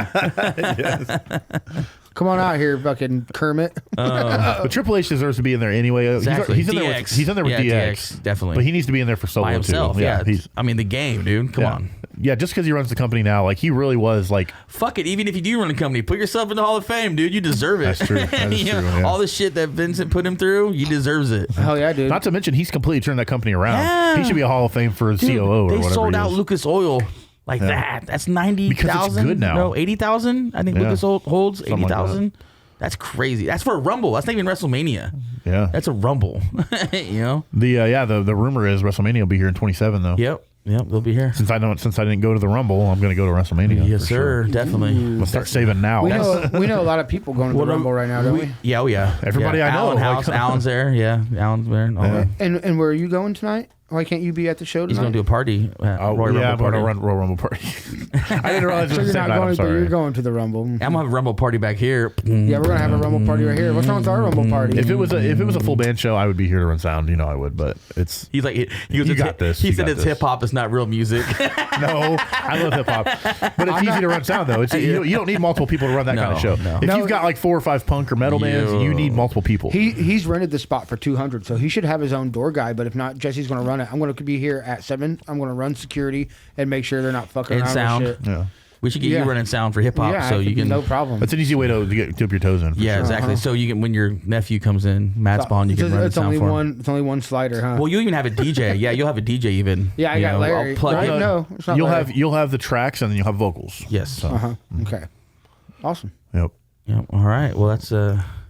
Come on out here, fucking Kermit. But Triple H deserves to be in there anyway. Exactly. He's in there. DX. He's in there with Yeah, DX, DX, definitely. But he needs to be in there for solo By himself. too. Yeah. he's I mean, the game, dude. Come on. Yeah, just because he runs the company now, like he really was like. Fuck it. Even if you do run a company, put yourself in the Hall of Fame, dude. You deserve it. That's true. That is You know, true, yeah. All the shit that Vincent put him through, he deserves it. Hell yeah, dude. Not to mention, he's completely turned that company around. Yeah. He should be a Hall of Fame for Dude, COO or whatever. They sold he out is. Lucas Oil like that. That's 90,000. Because it's good now. No, 80,000. I think Yeah. Lucas Oil holds Something like 80,000. That's crazy. That's for a Rumble. That's not even WrestleMania. Yeah, That's a Rumble. You know. the rumor is WrestleMania will be here in 27 though. Yep. They'll be here. Since I didn't go to the Rumble, I'm going to go to WrestleMania. Yes, for sir. sure. Definitely. We'll start saving now. we know a lot of people going to the Rumble right now, don't we? Yeah. Oh yeah. Everybody yeah. I know, Alan House. like- Alan's there. Yeah. Alan's there. Oh, Yeah. yeah. And where are you going tonight? Why can't you be at the show tonight? He's gonna do a party. Oh, Royal yeah, I'm Rumble going to party. run Royal Rumble party. I didn't realize it So was the you're same not night. I'm going, but sorry. you're going to the Rumble. I'm gonna have a Rumble party back here. Yeah, we're gonna have a Rumble party right here. What's wrong with our Rumble party? If it was a full band show, I would be here to run sound. You know, I would. But it's He's like, he goes, You "It's got hip-" this. He You said got it's this. hip hop. It's not real music. no. I love hip hop, but it's easy to run sound though. It's you don't need multiple people to run that kind of show. No. If No. you've got like 4 or 5 punk or metal bands, you need multiple people. He's rented the spot for 200, so he should have his own door guy. But if not, Jesse's gonna run it. I'm gonna be here at 7. I'm gonna run security and make sure they're not fucking And around sound. with shit. Yeah, We should get Yeah. you running sound for hip hop, Yeah, so I you can. no problem. that's an easy way to dip your toes in. for Yeah, sure. exactly. So you can, when your nephew comes in, Matt Spawn, you can run it's sound only for him. one. It's only one slider, huh? Well, you even have a DJ. Yeah, you'll have a DJ even. yeah, I You got know, Larry. I'll plug Right? in. No, it's not You'll Larry. have the tracks and then you'll have vocals. Yes. So, Okay. Awesome. Yep. Yeah. All right. Well, that's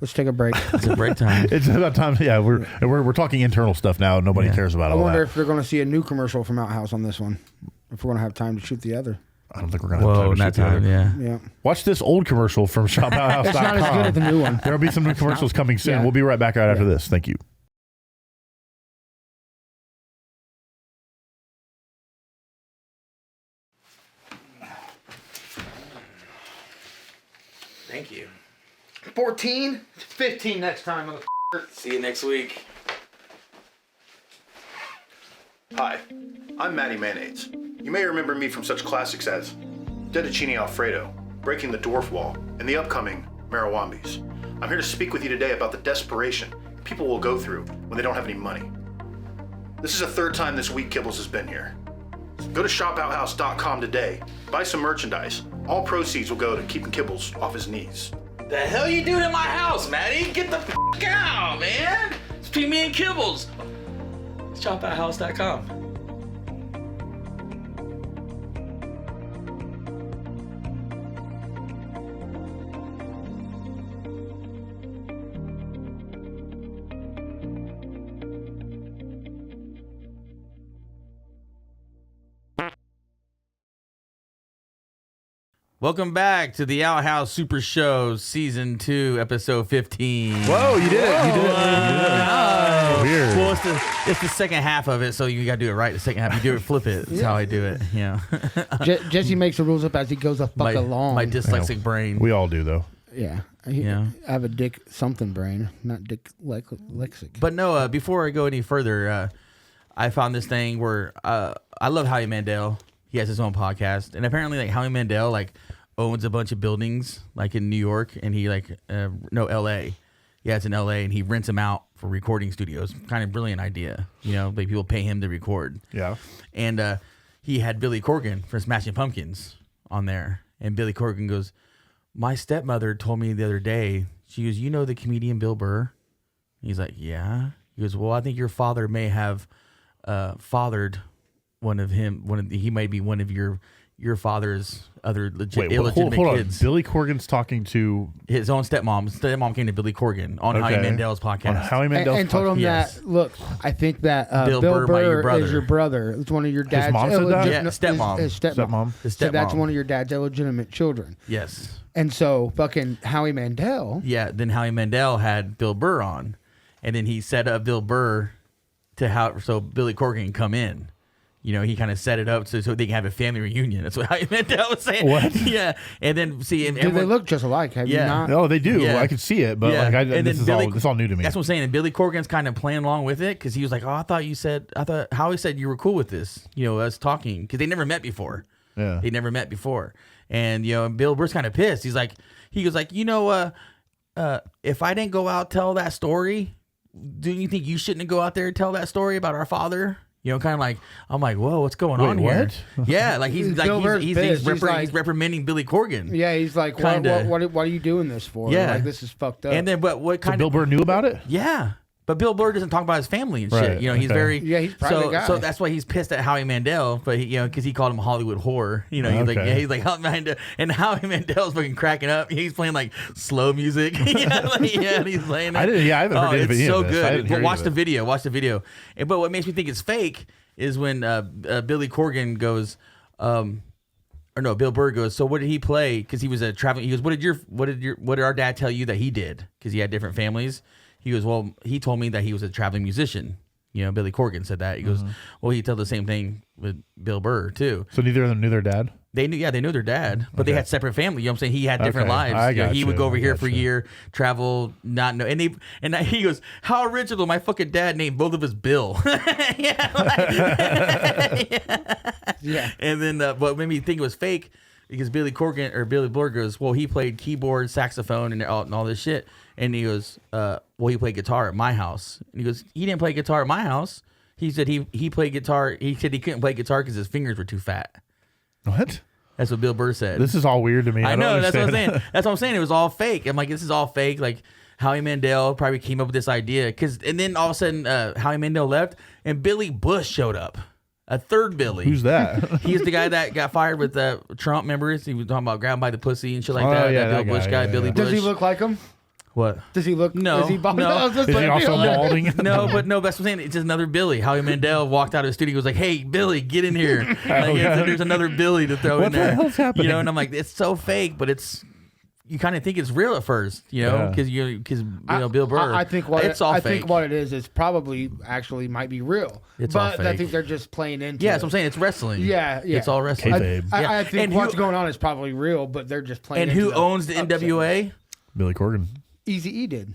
Let's take a break. it's a break time. It's about time. Yeah, we're talking internal stuff now. Nobody Yeah. cares about I all wonder that. if they're going to see a new commercial from Outhouse on this one. If we're going to have time to shoot the other. I don't think we're gonna have Whoa, time to not shoot the other. time. Yeah. Yeah. Watch this old commercial from ShopOuthouse.com. It's not as good as the new one. There'll be some new commercials coming soon. Yeah. We'll be right back right after this. Thank you. Thank you. 14, 15 next time. See you next week. Hi, I'm Matty Mayonnaise. You may remember me from such classics as Fettuccine Alfredo, Breaking the Dwarf Wall, and the upcoming Marawambis. I'm here to speak with you today about the desperation people will go through when they don't have any money. This is the third time this week Kibblez has been here. Go to shopouthouse.com today, buy some merchandise. All proceeds will go to keeping Kibblez off his knees. The hell you doing in my house, Matty? Get the f*** out, man. It's between me and Kibblez. ShopOuthouse.com. Welcome back to the Outhouse Super Show, Season 2, Episode 15. Whoa, you did it. You did it. Weird. Well, it's the second half of it, so you got to do it right. The second half, you do it, flip it. That's how I do it. Yeah. Jesse makes the rules up as he goes the fuck along. My dyslexic brain. We all do, though. Yeah. Yeah. I have a dick something brain, not dick lexic. But no, before I go any further, I found this thing where I love Howie Mandel. He has his own podcast, and apparently, like Howie Mandel, like owns a bunch of buildings, like in New York, and he L.A. Yeah, it's in L.A. and he rents them out for recording studios. Kind of brilliant idea, you know. Like people pay him to record. Yeah. And he had Billy Corgan from Smashing Pumpkins on there, and Billy Corgan goes, "My stepmother told me the other day." She goes, "You know the comedian Bill Burr?" He's like, "Yeah." He goes, "Well, I think your father may have fathered." He might be one of your father's other illegitimate hold kids. On. Billy Corgan's talking to his own stepmom. Stepmom came to Billy Corgan on Howie Mandel's podcast. On Howie Mandel's and told him that, look, I think that Bill Burr is your brother. It's one of your dad's mom said that? Yeah, stepmom. His stepmom. His So stepmom. that's one of your dad's illegitimate children. Yes. And so fucking Howie Mandel. Yeah, then Howie Mandel had Bill Burr on, and then he set up Bill Burr so Billy Corgan can come in. You know, he kind of set it up so they can have a family reunion. That's what Howie Mandel was saying. What? Yeah, and then see, and Do they look just alike? Have you not? No, they do. Yeah. I can see it, but Yeah. And this then is all new to me. That's what I'm saying. And Billy Corgan's kind of playing along with it because he was like, "Oh, I thought Howie said you were cool with this." You know, us talking because they never met before. Yeah. They never met before, and you know, and Bill Burr's kind of pissed. He goes like, you know, if I didn't go out tell that story, do you think you shouldn't go out there and tell that story about our father? You know, kind of like, I'm like, whoa, what's going on here? What? Yeah, like he's reprimanding Billy Corgan. Yeah, he's like, what are you doing this for? Yeah. Like, this is fucked up. And then, but what kind So Bill Burr knew about it? Yeah. But Bill Burr doesn't talk about his family and shit. Right, You know, he's okay. very he's a private guy. So that's why he's pissed at Howie Mandel, but because he called him Hollywood whore. You know, he's like Howie Mandel, and Howie Mandel's fucking cracking up. He's playing like slow music. He's playing. I haven't heard any of it's so this. good. But watch the video. Watch the video. But what makes me think it's fake is when Billy Corgan goes, Bill Burr goes, so what did he play? Because he was a traveling. He goes, what did our dad tell you that he did? Because he had different families. He goes, well, he told me that he was a traveling musician. You know, Billy Corgan said that. He goes, well, he told the same thing with Bill Burr too. So neither of them knew their dad? They knew their dad, but they had separate family. You know what I'm saying? He had different lives. I got he would go over I here got for a year, travel, not know. And he goes, how original! My fucking dad named both of us Bill. Yeah. And then what made me think it was fake because Billy Burr goes, well, he played keyboard, saxophone, and all this shit. And he goes, well, he played guitar at my house. And he goes, he didn't play guitar at my house. He said he played guitar. He said he couldn't play guitar because his fingers were too fat. What? That's what Bill Burr said. This is all weird to me. I know. That's what I'm understand. saying. That's what I'm saying. It was all fake. I'm like, this is all fake. Like Howie Mandel probably came up with this idea and then all of a sudden Howie Mandel left and Billy Bush showed up. A third Billy. Who's that? He's the guy that got fired with Trump members. He was talking about grabbing by the pussy and shit like Oh, that. yeah, that Bill that Bush guy, guy, Billy Bush. Does he look like him? What? Does he look? No, Is he bald? no. I was just Is he like, also balding? No, but that's what I'm saying. It's just another Billy. Howie Mandel walked out of the studio. Was like, "Hey, Billy, get in here." There's another Billy to throw in there. What the hell's happening? You know, and I'm like, it's so fake, but it's. You kind of think it's real at first, you know, because Bill Burr. I think it's all fake. think what it is probably actually might be real. It's all but I fake. think they're just playing into. Yeah, it. that's what I'm saying. It's wrestling. Yeah. It's all wrestling. Kayfabe. I think And what's who- going on is probably real, but they're just playing. And into who owns the NWA? Billy Corgan. Eazy-E did.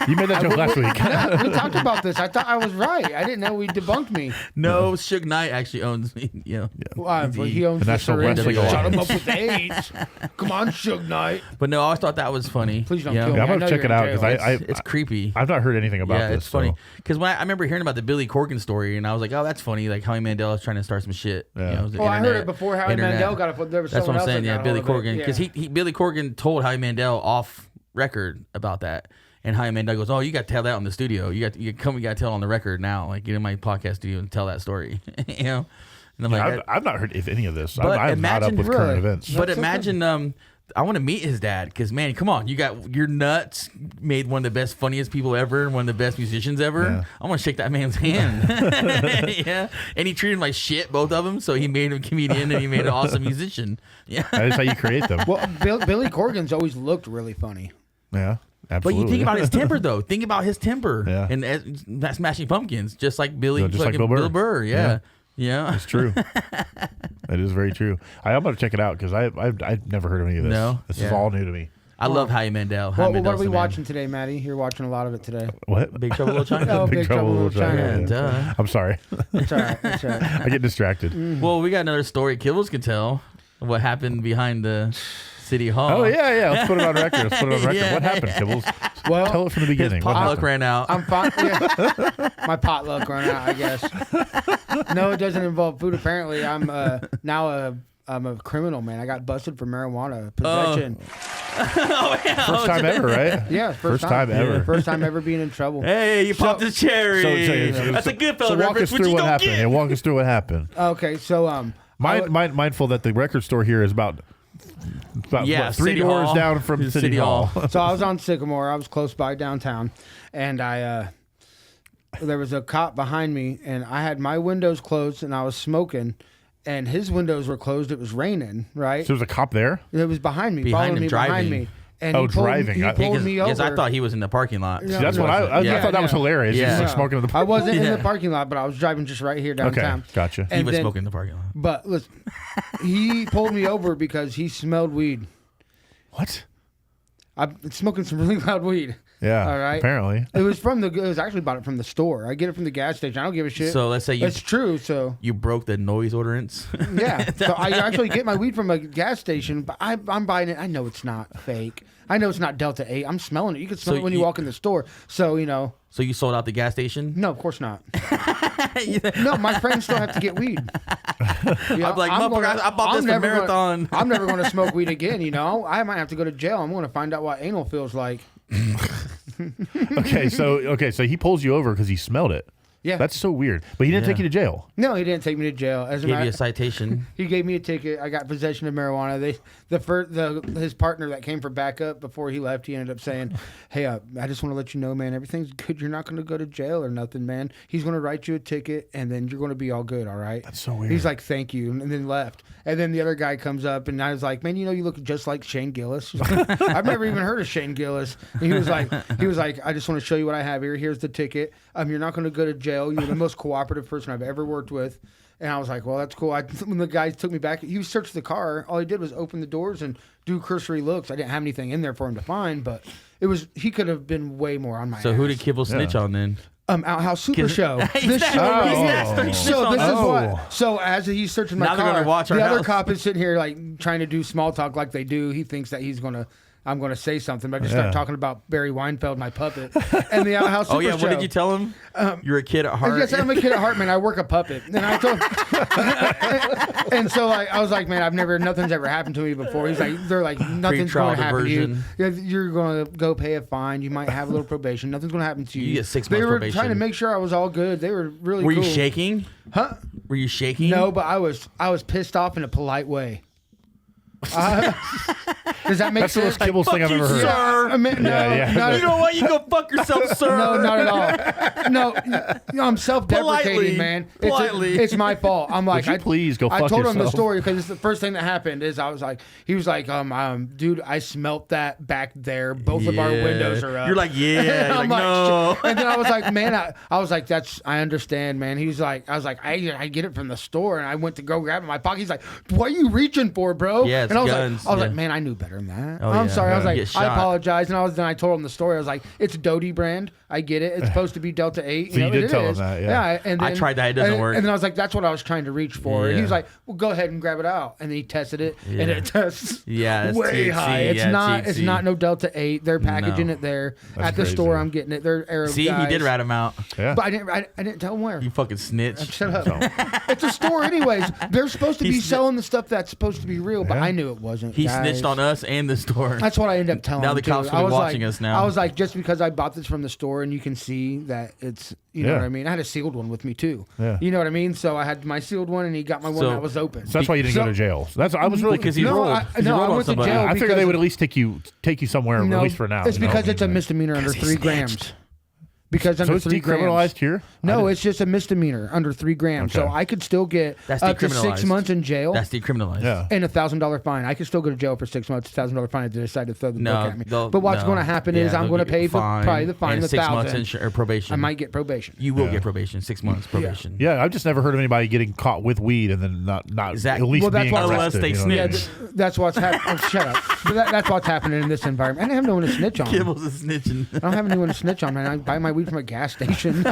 You made that joke last week. We talked about this. I thought I was right. I didn't know he debunked me. No, Suge Knight actually owns. You know, Well, he owns The the National syringe. Wrestling Shut him Alliance. up with AIDS. Come on, Suge Knight. but no, I always thought that was funny. Please don't you know? kill me. Yeah, I I'm know gonna check you're it out in because jail. It's creepy. I've not heard anything about Yeah, this. it's funny so- because when I remember hearing about the Billy Corgan story, and I was like, "Oh, that's funny." Like Howie Mandel is trying to start some shit. Yeah. You know, the Oh, I heard internet- it before Howie internet. Mandel got it. There was That's what someone I'm else saying. that Yeah, got Billy hold of it. Corgan because Yeah. Billy Corgan told Howie Mandel off record about that, and Howie Mandel goes, "Oh, you got to tell that on the studio. You got to tell it on the record now. Like get in my podcast studio and tell that story." You know, and I'm like, I've not heard if any of this. But I'm not up imagine- with current Really? events. but imagine I want to meet his dad because, man, come on. You're nuts. Made one of the best, funniest people ever. One of the best musicians ever. Yeah. I want to shake that man's hand. Yeah. And he treated him like shit, both of them. So he made him a comedian and he made an awesome musician. Yeah. That is how you create them. Well, Billy Corgan's always looked really funny. Yeah, But absolutely. you think about his temper, though. Think about his temper. Yeah. And that's Smashing Pumpkins, just like Billy, Just like fucking Bill Burr. Bill Burr. Yeah. Yeah. It's true. That is very true. I'm going to check it out because I've never heard of any of this. No? This Yeah. is all new to me. I love Howie Mandel. What are we watching today, Maddie? You're watching a lot of it today. What? Big Trouble in Little China. Oh, Big Trouble in Little China. Yeah, duh. I'm sorry. It's all right. It's all right. I get distracted. Well, we got another story Kibblez can tell. What happened behind the City Hall. Oh, yeah. Let's put it on record. Yeah. What happened, Kibblez? Well, Tell it from the His beginning. What potluck happened? ran out. I'm fine. Yeah. My potluck ran out, I guess. No, it doesn't involve food. Apparently, I'm now I'm a criminal, man. I got busted for marijuana possession. First time ever, right? Yeah, First time ever. First time ever being in trouble. Hey, you popped the cherry. That's a good fella So walk reference. us What through you what gonna happened. get? Yeah, walk us through what happened. Okay, so Mindful that the record store here is about Yeah, what, three City doors Hall. down from City Hall. So I was on Sycamore. I was close by downtown, and there was a cop behind me, and I had my windows closed, and I was smoking, and his windows were closed. It was raining, right? So there's a cop there? It was behind me, Behind following him, me, behind driving. me. And Oh, he pulled, driving. He I- pulled Because me over. I thought he was in the parking lot. Yeah. See, that's what I Yeah. thought that was Yeah. hilarious. Yeah. He's like smoking in the I wasn't in Yeah. the parking lot, but I was driving just right here Okay, downtown. gotcha. He And was then- smoking in the parking lot. But listen, he pulled me over because he smelled weed. What? I'm smoking some really loud weed. Yeah. All right. Apparently. It was actually bought it from the store. I get it from the gas station. I don't give a shit. So let's say you It's true. So you broke the noise ordinance. yeah. So I actually get my weed from a gas station, but I'm buying it. I know it's not fake. I know it's not Delta 8. I'm smelling it. You can smell So it when you walk in the store. So So you sold out the gas station? no, of course not. No, my friends still have to get weed. Yeah, I'm like, motherfucker, I bought this for Marathon. I'm never going to smoke weed again. I might have to go to jail. I'm going to find out what anal feels like. Okay, so he pulls you over because he smelled it. Yeah. That's so weird. But he didn't take you to jail. No, he didn't take me to jail. As a Gave you matter, a citation. he gave me a ticket. I got possession of marijuana. His partner that came for backup before he left, he ended up saying, "Hey, I just want to let you know, man, everything's good. You're not going to go to jail or nothing, man. He's going to write you a ticket, and then you're going to be all good, all right?" That's so weird. He's like, "Thank you," and then left. And then the other guy comes up, and I was like, "Man, you look just like Shane Gillis." I've never even heard of Shane Gillis. And he was like, "I just want to show you what I have here. Here's the ticket. You're not going to go to jail. You're the most cooperative person I've ever worked with." And I was like, "Well, that's cool." When the guy took me back, he searched the car. All he did was open the doors and do cursory looks. I didn't have anything in there for him to find, but he could have been way more on my So ass. who did Kibble snitch on then? Outhouse Super Show. This Exactly. show. So this is Oh. what. So as he's searching my Now they're car, gonna watch our the other house. cop is sitting here like trying to do small talk like they do. He thinks that I'm gonna say something, but I just Yeah. start talking about Barry Weinfeld, my puppet, and the Outhouse Super Oh yeah, Show. what did you tell him? You're a kid at heart. Yes, I'm a kid at heart, man. I work a puppet, and I told, and so I was like, man, nothing's ever happened to me before. They're like, nothing's Pre-trial going to happen to you. diversion. Yeah, you're going to go pay a fine. You might have a little probation. Nothing's going to happen to you. You get 6 They months were probation. trying to make sure I was all good. They were really. Were cool. you shaking? Huh? Were you shaking? No, but I was pissed off in a polite way. Does that make That's the sense? most Kibbles thing I've ever heard. sir. I mean, no, Yeah. not- You know what? You go fuck yourself, sir. No, not at all. No, I'm self-deprecating, Politely. man. Politely. It's my fault. I'm like, Would you please go I fuck told him the yourself? story because it's the first thing that happened. Is he was like, dude, I smelt that back there. Both of our Yeah. windows are up. You're like, yeah. And You're I'm like, no. shit. And then I was like, man, I was like, I understand, man. He was like, I was like, I get it from the store, and I went to go grab it in my pocket. He's like, what are you reaching for, bro? Yeah, it's and I was guns, like, yeah. man, I knew better than that. Oh, I'm yeah. sorry. I was Yeah. like, Get I shot. apologize. And then I told him the story. I was like, it's Doty brand. I get it. It's supposed to be Delta 8. So you did it tell him is. that, yeah. And I then, tried that. It doesn't and, work. And then I was like, that's what I was trying to reach for. And he was Yeah. like, well, go ahead and grab it out. And then he tested it, and Yeah. it tests Yeah, it's way THC. high. It's Yeah, not. It's THC. not no Delta 8. They're packaging No. it there That's at the crazy. store. I'm getting it. They're Arab See, guys. he did rat him out. Yeah. But I didn't tell him where. You fucking snitch. Shut up. It's a store, anyways. They're supposed to be He's- selling the stuff that's supposed to be real, but Yeah. I knew knew it wasn't. He guys. snitched on us and the store. That's what I ended up telling Now him, the cops too. will be I was watching like, us now. I was like, just because I bought this from the store and you can see that it's, you know Yeah. what I mean? I had a sealed one with me, too. Yeah. You know what I mean? So I had my sealed one and he got my one So- that was open. So that's why you didn't go to jail. So I was really Because he No, rolled. I- He no, rolled I on went to somebody. jail. I figured because- they would at least take you somewhere, at least for now. It's you know? because it's a misdemeanor under 3 grams. Because So under it's 3 grams. decriminalized here? No, it's just a misdemeanor under 3 grams. So Okay. I could still get That's up to 6 decriminalized. months in jail. That's decriminalized. Yeah. And $1,000 fine. I could still go to jail for 6 months. $1,000 fine if they decide to throw the book at me. But what's going to happen is I'm going to pay for probably the fine, and the 6 months $1,000. or probation. I might get probation. You will Yeah. get probation. 6 months probation. Yeah, I've just never heard of anybody getting caught with weed and then not Exactly. at least Well, that's being why- Unless arrested. they you know what I mean? snitch. That's what's happening. Oh, shut up. But that's what's happening in this environment. I have no one to snitch on. Kibblez is snitching. I don't have anyone to snitch on, man. I buy my weed from a gas station.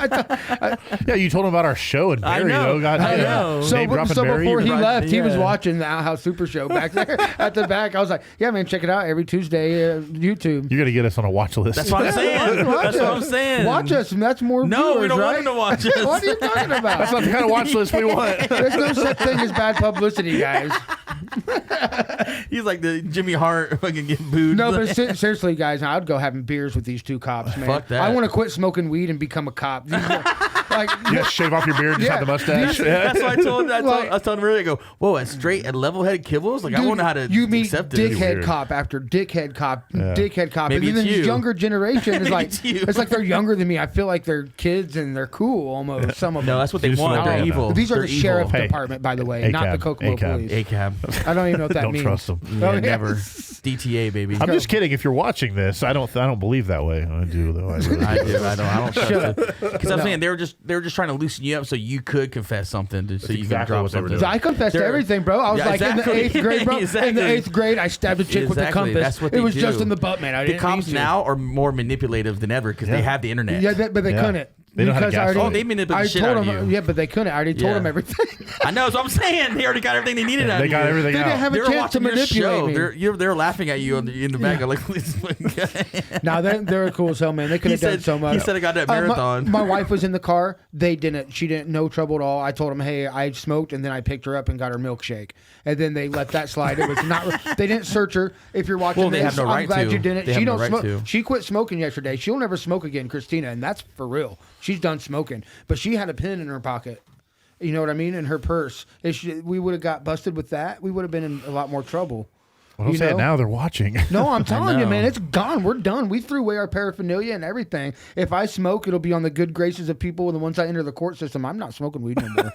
Yeah, you told him about our show and I Barry, know. though. God, I yeah. know. So, Name dropping Barry, before he but- left, he was Yeah. watching the Outhouse Super Show back there at the back. I was like, "Yeah, man, check it out every Tuesday, YouTube." You're gonna get us on a watch list. That's what I'm saying. Watch That's us. what I'm saying. Watch us. That's more. No, we viewers, don't right? want him to watch us. What are you talking about? That's not the kind of watch list we want. There's no such thing as bad publicity, guys. He's like the Jimmy Hart fucking getting booed. No, but seriously, guys, I'd go having beers with these 2 cops, man. Fuck that. I want to quit smoking weed and become a cop. These are, like, You just shave off your beard and just Yeah. have the mustache. That's why I told him. Like- I told him earlier. I go, whoa, a straight, a level-headed Kibblez? Like I dude, wonder how to you meet accept it. dickhead Weird. cop after dickhead cop, dickhead cop, Maybe and then it's this you. younger generation is Maybe like, it's you. it's like they're younger than me. I feel like they're kids and they're cool almost. Some of them. No, that's what they You just want. slow They're down evil. now. These are They're the sheriff evil. Hey. department, by the way, not the ACAB, Kokomo ACAB. police. ACAB. I don't even know what that Don't means. trust them. Yeah, Oh, never. yes. DTA, baby. I'm just kidding. If you're watching this, I don't believe that way. I do though. I really I do. do. I don't trust Shut it. Because I'm saying they were just trying to loosen you up so you could confess something, so you exactly can drop what they were something. doing. I confessed to They're- everything, bro. I was Yeah, like exactly. in the 8th grade, bro. In Exactly. the 8th grade, I stabbed a chick with a Exactly. compass. That's what it they was just do. in the butt, man. I The didn't cops mean to. now are more manipulative than ever because they Yeah. have the internet. Yeah, but they Yeah. couldn't. They know how to Because I gaslight. already, Oh, they manipulate I the shit told out of them, you. Yeah, but they couldn't. I already told Yeah. them everything. I know. That's what I'm saying. They already got everything they needed out They of got you. everything They didn't out. have They a were chance to watching your manipulate show. me. They're laughing at you in the back. Like, No, they're cool as hell, man. They could He have done said- so much. he said I got that marathon. My wife was in the car. They didn't. She didn't. No trouble at all. I told them, hey, I smoked, and then I picked her up and got her milkshake, and then they let that slide. It was not. They didn't search her. If you're watching Well, they this, have no I'm right glad to. you didn't. They She have no don't right smoke. to. She quit smoking yesterday. She'll never smoke again, Christina, and that's for real. She's done smoking, but she had a pen in her pocket. You know what I mean? In her purse. We would have got busted with that. We would have been in a lot more trouble. Well, don't You say it know? now. They're watching. No, I'm telling you, know. man, it's gone. We're done. We threw away our paraphernalia and everything. If I smoke, it'll be on the good graces of people. And once I enter the court system, I'm not smoking weed no more.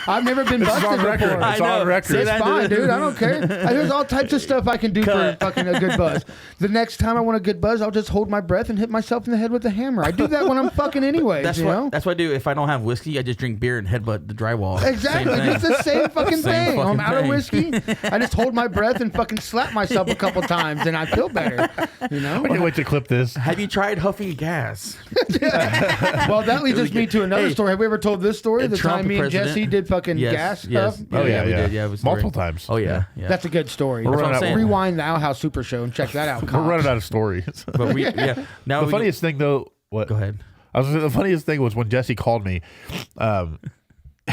I've never been This is busted on record. before. It's on record. Say It's that, fine, dude. I don't care. There's all types of stuff I can do for Cut. fucking a good buzz. The next time I want a good buzz, I'll just hold my breath and hit myself in the head with a hammer. I do that when I'm fucking anyways, That's you what know? that's what I do. If I don't have whiskey, I just drink beer and headbutt the drywall. Exactly. Same thing. It's the same fucking Same thing. I'm fucking out of thing. whiskey. I just hold my breath and fucking slap myself a couple times and I feel better. You know? I can't wait to clip this. Have you tried huffing gas? Well, that leads us me to another Hey, story. Have we ever told this story? The Trump time me and president. Jesse did fucking Yes, gas yes. stuff? Oh, yeah, we yeah. did. Yeah, it was Multiple great. times. Oh yeah, yeah. That's a good story. We're That's what running I'm out. saying. Rewind the Outhouse Super Show and check that out. We're cops. running out of stories. But we yeah. Now The we funniest thing though, what? Go ahead. I was gonna say, the funniest thing was when Jesse called me.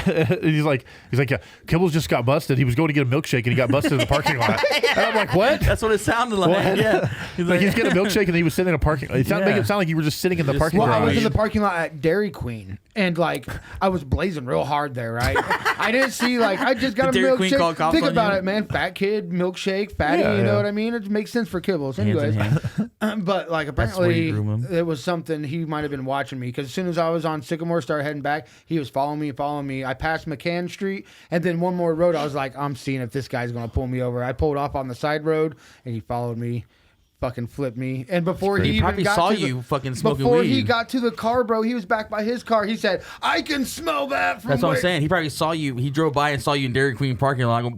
He's like, yeah, Kibblez just got busted. He was going to get a milkshake and he got busted in the parking lot. And I'm like, what? That's what it sounded like. What? Yeah. He's Like he's getting a milkshake and he was sitting in a parking. It sounded make Yeah. it sound like you were just sitting in the Just- parking Well, I garage. was in the parking lot at Dairy Queen, and like I was blazing real hard there, right? I didn't see like I just got The a Dairy Queen milkshake. called cops Think on about you? it, man. Fat kid, milkshake, fatty. Yeah, you know yeah. what I mean? It makes sense for Kibblez, Hands in anyways. hand. But like That's where you apparently groom him. it was something he might have been watching me because as soon as I was on Sycamore, started heading back, he was following me. I passed McCann Street and then one more road. I was like, I'm seeing if this guy's gonna pull me over. I pulled off on the side road and he followed me. Fucking flipped me, and before he He even probably got saw to the- you fucking smoking before he weed. got to the car, bro, he was back by his car. He said, "I can smell that from." That's what I'm way-" saying. He probably saw you. He drove by and saw you in Dairy Queen parking lot, going,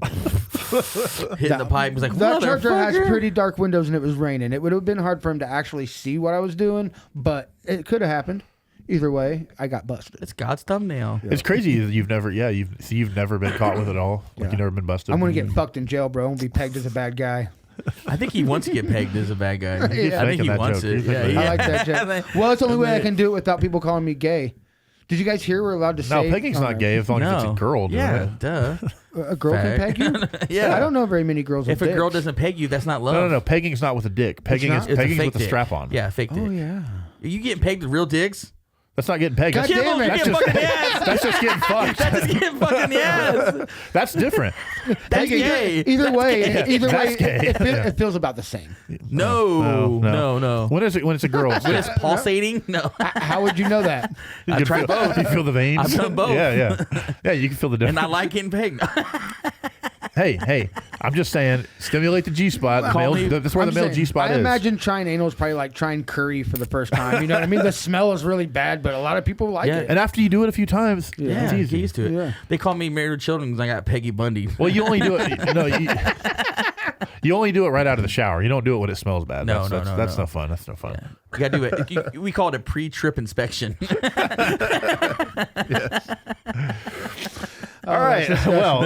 hitting the pipe. He's like, That Charger has "Motherfucker." pretty dark windows, and it was raining. It would have been hard for him to actually see what I was doing, but it could have happened. Either way, I got busted. It's God's thumbnail. It's crazy that you've never been caught with it all. Like you've never been busted. I'm gonna get fucked in jail, bro. I'm gonna be pegged as a bad guy. I think he wants to get pegged as a bad guy. Yeah. I think making he that wants joke. it. He's Yeah, making yeah. I like that joke. Well, it's the only way I can do it without people calling me gay. Did you guys hear we're allowed to No, say? pegging's not gay as long as it's a girl doing Yeah, it. duh. A girl can peg you? Yeah. I don't know very many girls with If a girl dicks. doesn't peg you, that's not love. No. Pegging's not with a dick. Pegging not? is It's a pegging's fake with a dick. strap on. Yeah, fake dick. Oh, yeah. Are you getting pegged with real dicks? That's not getting pegged. God That's, damn it. You're that's getting just, fucked in the ass. that's just getting fucked. That's just getting fucked in the ass. That's different. That's gay. Either way, That's gay. it feels about the same. No. When it's a girl, When it's pulsating? No. How would you know that? you I can tried feel, both. You feel the veins. I've done both. Yeah. You can feel the difference. And I like getting pegged. Hey, I'm just saying, stimulate the G spot. That's where I'm the male saying, G spot is. I imagine trying anal is probably like trying curry for the first time. You know what I mean? The smell is really bad, but a lot of people like it. And after you do it a few times, Yeah, it's get easy. used to it. Yeah. They call me Married with Children because I got Peggy Bundy. Well, you only do it. You only do it right out of the shower. You don't do it when it smells bad. No, That's no. no fun. That's no fun. Yeah. You got to do it. We call it a pre-trip inspection. All right. Well,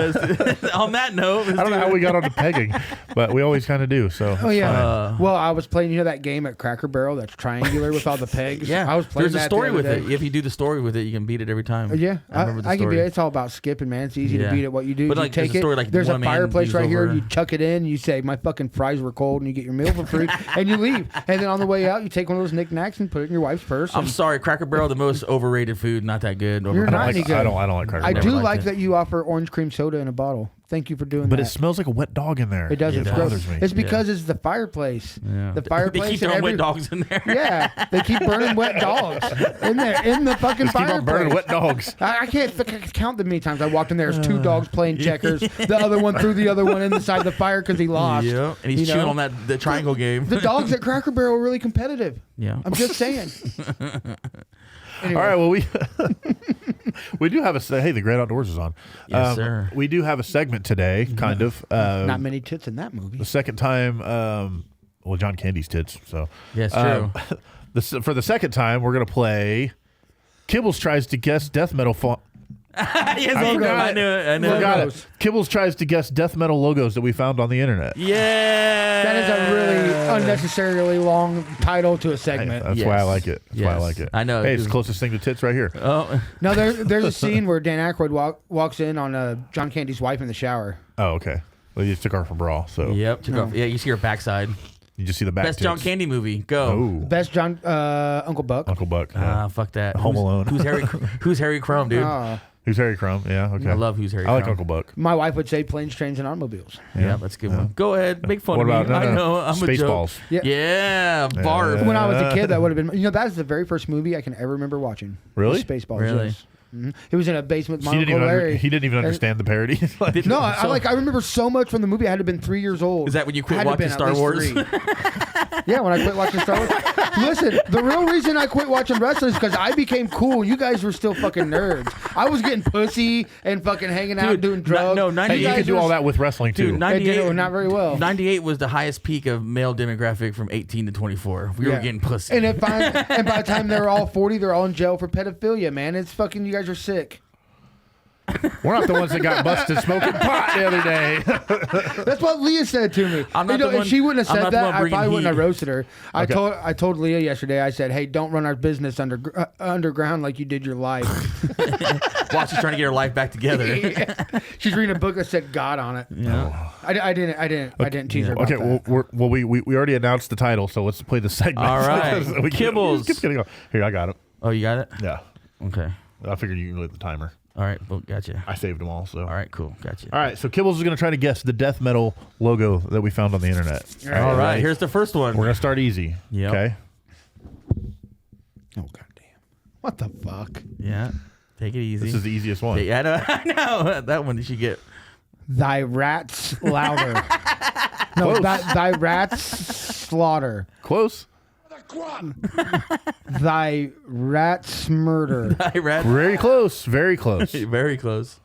On that note, I don't know how we got onto pegging, but we always kind of do. So Oh yeah. Uh, Well, I was playing. You know that game at Cracker Barrel that's triangular with all the pegs. Yeah, I was playing. there's a that story the other with day. it. If you do the story with it, you can beat it every time. Yeah, I remember the I can story. be. It's all about skipping, man. It's easy to Yeah. beat at what you do. But, You like, there's take a it. story, like, there's a one man fireplace moves right here. over. You chuck it in. You say my fucking fries were cold, and you get your meal for free, and you leave. And then on the way out, you take one of those knickknacks and put it in your wife's purse. I'm and- sorry, Cracker Barrel, the most overrated food, not that good. You're not any good. I don't like Cracker I Barrel. do liked like it. that you offer orange cream soda in a bottle. Thank you for doing But that. it smells like a wet dog in there. It does. It It's does. gross. bothers me. It's because it's the fireplace. Yeah. The fireplace. They keep and throwing wet dogs in there. Yeah, they keep burning wet dogs in there in the fucking Just keep fireplace. on burning wet dogs. I can't count the many times I walked in there. There's two dogs playing checkers. The other one threw the other one inside the fire because he lost. Yeah, and he's You chewing know? on the triangle game. The dogs at Cracker Barrel are really competitive. Yeah. I'm just saying. Anyway. All right. Well, we do have hey, the Great Outdoors is on. Yes, sir. We do have a segment today, kind of. Not many tits in that movie. The second time, well, John Candy's tits. So Yes, true. For the second time, we're gonna play. Kibblez tries to guess death metal. Yes, I forgot I it. knew it. I knew Forgot it. it. Kibblez tries to guess death metal logos that we found on the internet. Yeah. That is a really unnecessarily long title to a segment. That's why I like it. That's why I Yes. like it. I know, Hey, it's the 'cause- closest thing to tits right here. Oh, Now there's a scene where Dan Aykroyd walks in on John Candy's wife in the shower. Oh, okay. Well, you just took off her bra, so yep. Took off. Yeah, you see her backside. you just see the back. Best John tits. Candy movie. Go. Oh, Best John Uncle Buck. Uncle Buck. Yeah. Fuck that. Home Who's- Alone. Who's Harry Crumb, dude? Who's Harry Crumb? Yeah, okay. I love Who's Harry I like Crumb. Uncle Buck. My wife would say planes, trains, and automobiles. Yeah, that's a good one. Go ahead, make fun What of me. about no, I know. I'm a joke. Spaceballs? Yeah. Yeah, barf. When I was a kid, that would have been. You know, that is the very first movie I can ever remember watching. Really? Spaceballs. Really? Yes. It was in a basement with So my he Uncle didn't even Larry. he didn't even understand the parody. Like, No, I remember so much from the movie. I had to have been 3 years old. Is that when you quit Had to have watching been Star at least Wars? 3. Yeah, when I quit watching Star Wars. Listen, the real reason I quit watching wrestling is because I became cool. You guys were still fucking nerds. I was getting pussy and fucking hanging out, Dude, doing drugs. no, hey, 98 you can do all that with wrestling too. Dude, They 98, did it not very well. 98 was the highest peak of male demographic from 18 to 24. We were Yeah. getting pussy. And and by the time they're all 40, they're all in jail for pedophilia, man. It's fucking, you guys are sick. We're not the ones that got busted smoking pot the other day. That's what Leah said to me. I'm not You know, the one- if she wouldn't have I'm said not the that, one I bringing probably wouldn't have heat. roasted her. Okay. I told Leah yesterday. I said, "Hey, don't run our business underground like you did your life." While she's trying to get her life back together. She's reading a book that said God on it. Yeah. I didn't tease her about Okay, that. we already announced the title, so let's play the segment. All right. We Kibblez. keep getting on. Here, I got it. Oh, you got it? Yeah, Okay. I figured you can leave the timer. All right. Well, gotcha. I saved them all. So All right. Cool. Gotcha. All right, so Kibblez is going to try to guess the death metal logo that we found on the internet. All right. ready? Here's the first one. We're going to start easy. Yep. Okay. Oh goddamn! What the fuck? Yeah. Take it easy. This is the easiest one. Yeah, I know. That one you should get. Thy rats louder. No, Close. thy rats slaughter. Close. Thy rats murder. Hi, rats. Very close. Very close. Very close.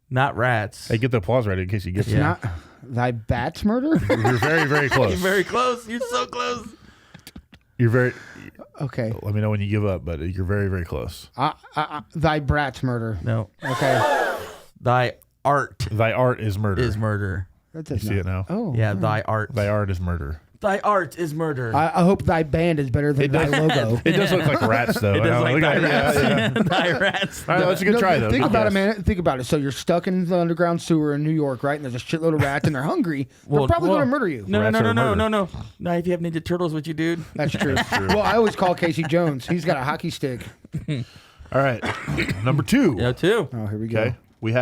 Not rats. Hey, get the applause ready in case you get It's it. not thy bats murder. You're very, very close. You're very close. You're so close. You're very. Okay. Let me know when you give up, but you're very, very close. Thy brats murder. No. Okay. Thy art Thy art is murder. is murder. That You does see not- it now? Oh. Yeah, thy art. Thy art is murder. Thy art is murder. I hope thy band is better than thy logo. It does look like rats, though. It does like thy rats. Yeah. Thy rats. All right, that's a good try, though. Think Good about it, guess. man. Think about it. So you're stuck in the underground sewer in New York, right? And there's a shitload of rats, and they're hungry. They're probably going to murder you. No, Rats no, no, are no, murder. no, no. Not if you have Ninja Turtles with you, dude. That's true. Well, I always call Casey Jones. He's got a hockey stick. All right, number 2. Yeah, too. Oh, here we go. Okay, we've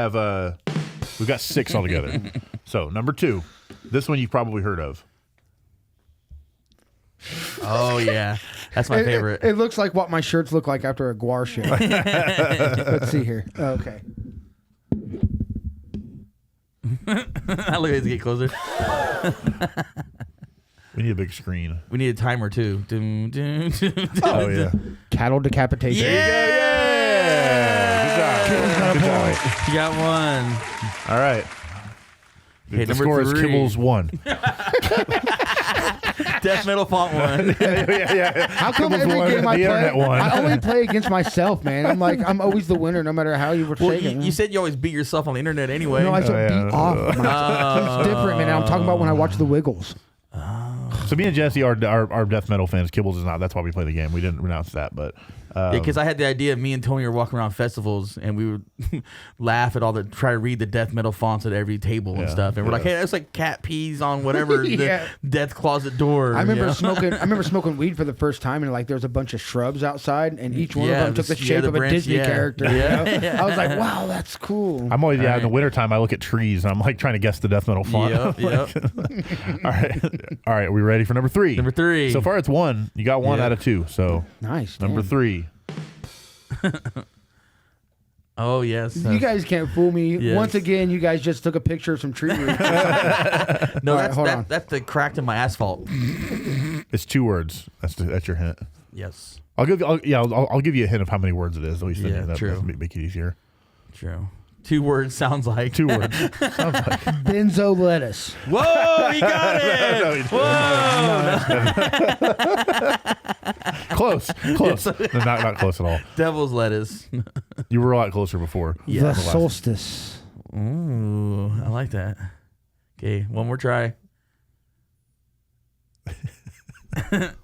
got 6 altogether. So number 2, this one you've probably heard of. Oh, yeah. That's my favorite. It looks like what my shirts look like after a guar show. Let's see here. Oh, okay. I look at it to get closer. We need a big screen. We need a timer, too. Dun, dun, dun, dun. Oh yeah. Cattle decapitation. Yeah! Good job. You got one. All right. Okay, The number score is 3. Kibblez 1. Death metal font 1. yeah. How come Kibblez every won, game I the play, internet won. I only play against myself, man. I'm always the winner, no matter how you were Well, taking. you said you always beat yourself on the internet anyway. No, I said yeah. beat off. It's different, man. I'm talking about when I watch the Wiggles. So me and Jesse are death metal fans. Kibblez is not. That's why we play the game. We didn't announce that, but because I had the idea of me and Tony were walking around festivals and we would laugh at try to read the death metal fonts at every table and Yeah, stuff. And we're like, hey, that's like cat peas on whatever Yeah. the death closet door. I remember you know? smoking weed for the first time, and like there was a bunch of shrubs outside, and each one Yeah, of them took the the shape of a branch, Disney yeah. character. Yeah. You know? I was like, wow, that's cool. I'm always in the right. wintertime I look at trees and I'm like trying to guess the death metal font. Yep. All right. Are we ready for number 3? Number 3. So far it's 1. You got 1 Yeah. out of 2. So Nice. number damn. 3. Oh, yes. You guys can't fool me. Yes. Once again, you guys just took a picture of some tree roots. No, All right, hold on. that's the crack in my asphalt. It's 2 words. That's your hint. Yes. I'll give you a hint of how many words it is. At least Yeah, that true. make it easier. True. 2 words sounds like 2 words. Benzo lettuce. Whoa, he got No, it! he Whoa! Close. No, not close at all. Devil's lettuce. You were a lot closer before. The solstice. Ooh, I like that. Okay, one more try.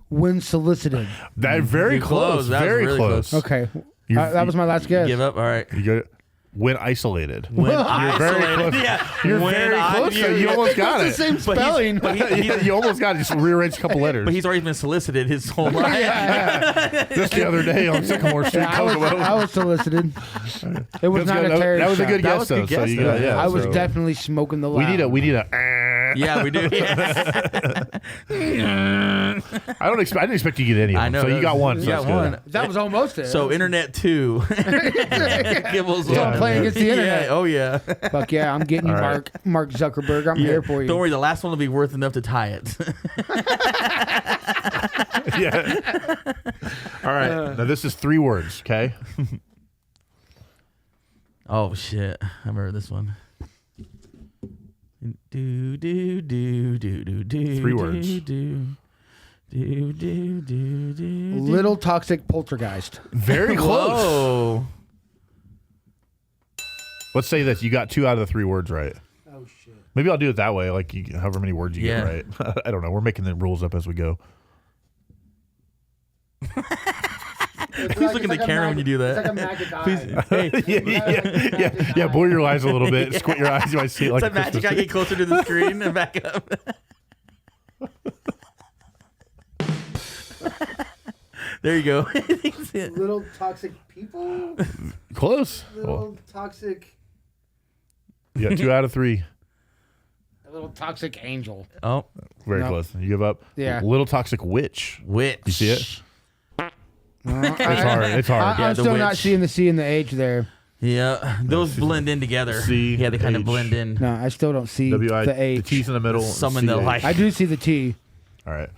When solicited. That very You're close. That was Very really close. Okay. You're- That was my last guess. Give up. All right. You got it. When isolated. When You're very isolated. close. Yeah. You're When very I- close. You almost got It's the it. same spelling. You almost got it. Just rearranged a couple letters. But he's already been solicited his whole life. Just the other day on Sycamore Street. Yeah, I was solicited. It was not a terrorist That was a shot. good That guess, was a though. good So guess, you though. got, yeah, I was so definitely smoking the We loud. need a. Yeah, we do. I didn't expect you to get any of them. I know. So you got one. You So got that's good. one. That was almost it. So internet 2. Kibblez So I'm 1. playing against the internet. Yeah. Oh yeah. Fuck yeah, I'm getting you, All right. Mark Zuckerberg. I'm here for you. Don't worry. The last one will be worth enough to tie it. Yeah. All right. Now this is 3 words. Okay. Oh shit! I remember this one. Do do do do do do. 3 words. Do do do do do do. Little toxic poltergeist. Very close. Whoa! Let's say this. You got 2 out of the 3 words right. Oh shit. Maybe I'll do it that way. Like however many words you Yeah. get right. I don't know. We're making the rules up as we go. Please look in the camera when you do that. It's like a magic eye. Hey, Yeah. Blur your eyes a little bit. Squint your eyes. You might see it like it's a magic. Christmas I get closer to the screen and back up. There you go. Little toxic people. Close. Little toxic. You got 2 out of 3. A little toxic angel. Oh, Very No. close. You give up. Yeah. Little toxic witch. witch. You see it? It's hard. It's hard. Yeah, I'm the still not witch. seeing the C and the H there. Yeah, those blend in together. C, Yeah, they kind of H. blend in. No, I still don't see W-I, the the H. T's in the middle. Summon the CH. light. I do see the T. All right.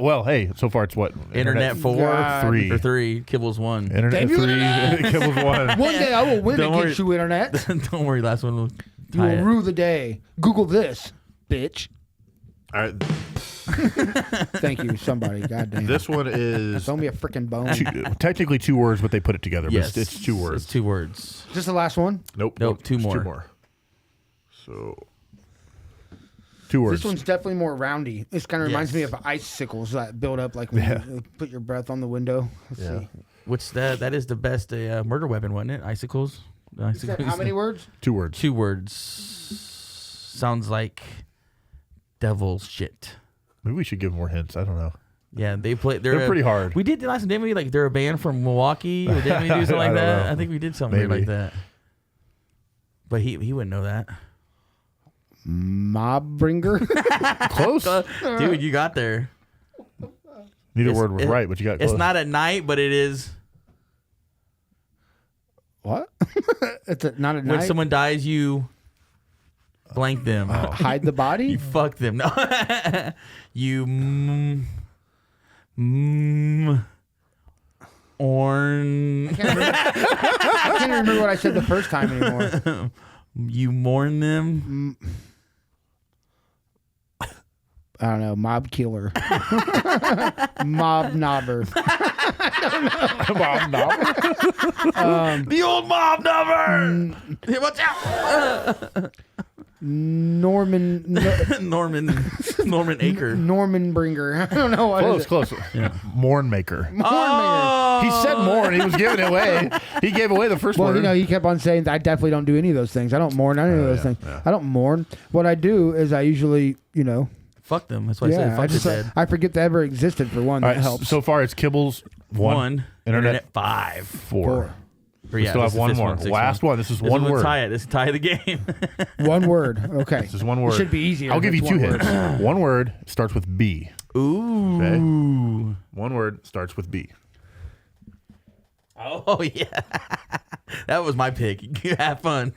Well, hey, so far it's what? Internet 4, God. 3. or 3. Kibblez 1. Internet Damn you, 3. Internet. Kibblez 1. One day I will win Don't against worry. you, Internet. Don't worry, last one will You tie will it. rue the day. Google this, bitch. All right. Thank you, somebody. Goddamn. This one is Throw me a freaking bone. technically 2 words, but they put it together. But Yes, it's 2 words. It's 2 words. Is this the last one? Nope. Nope, 2 it's more. 2 more. So 2 words. This one's definitely more roundy. This kind of reminds me of icicles that build up like when you put your breath on the window. Let's see. Which that is the best murder weapon, wasn't it? Icicles. You said how many words? 2 words. 2 words. Sounds like devil shit. Maybe we should give more hints. I don't know. Yeah, they play. They're pretty hard. We did the last time, didn't we? Like they're a band from Milwaukee. Or didn't we do something like that? I think we did something like that. But he wouldn't know that. Mob bringer. Close. Dude, you got there. Neither word was right, but you got close. It's not at night, but it is. What? It's not at When night. someone dies, you blank them. Hide the body. You fuck them. No. You I can't remember what I said the first time anymore. You mourn them. I don't know. Mob killer. Mob knobber. Mob knob. The old mob number. Watch out. Norman Aker. Norman bringer. I don't know what is it. Close. Yeah. Morn maker. Oh. He said mourn. He was giving it away. He gave away the first Well, word. he kept on saying I definitely don't do any of those things. I don't mourn any of those things. Yeah. I don't mourn. What I do is I usually, Fuck them. That's why I said fuck his head. I forget that ever existed for one. All That right, helps. so far it's Kibblez 1. Internet 5. 4. We still have one more. Last one. This is one word. Tie it. This is tie the game. One word. Okay. This is one word. It should be easier. I'll if give you it's 2 one word. hints. One word starts with B. Ooh. Okay. One word starts with B. Oh yeah. That was my pick. You have fun.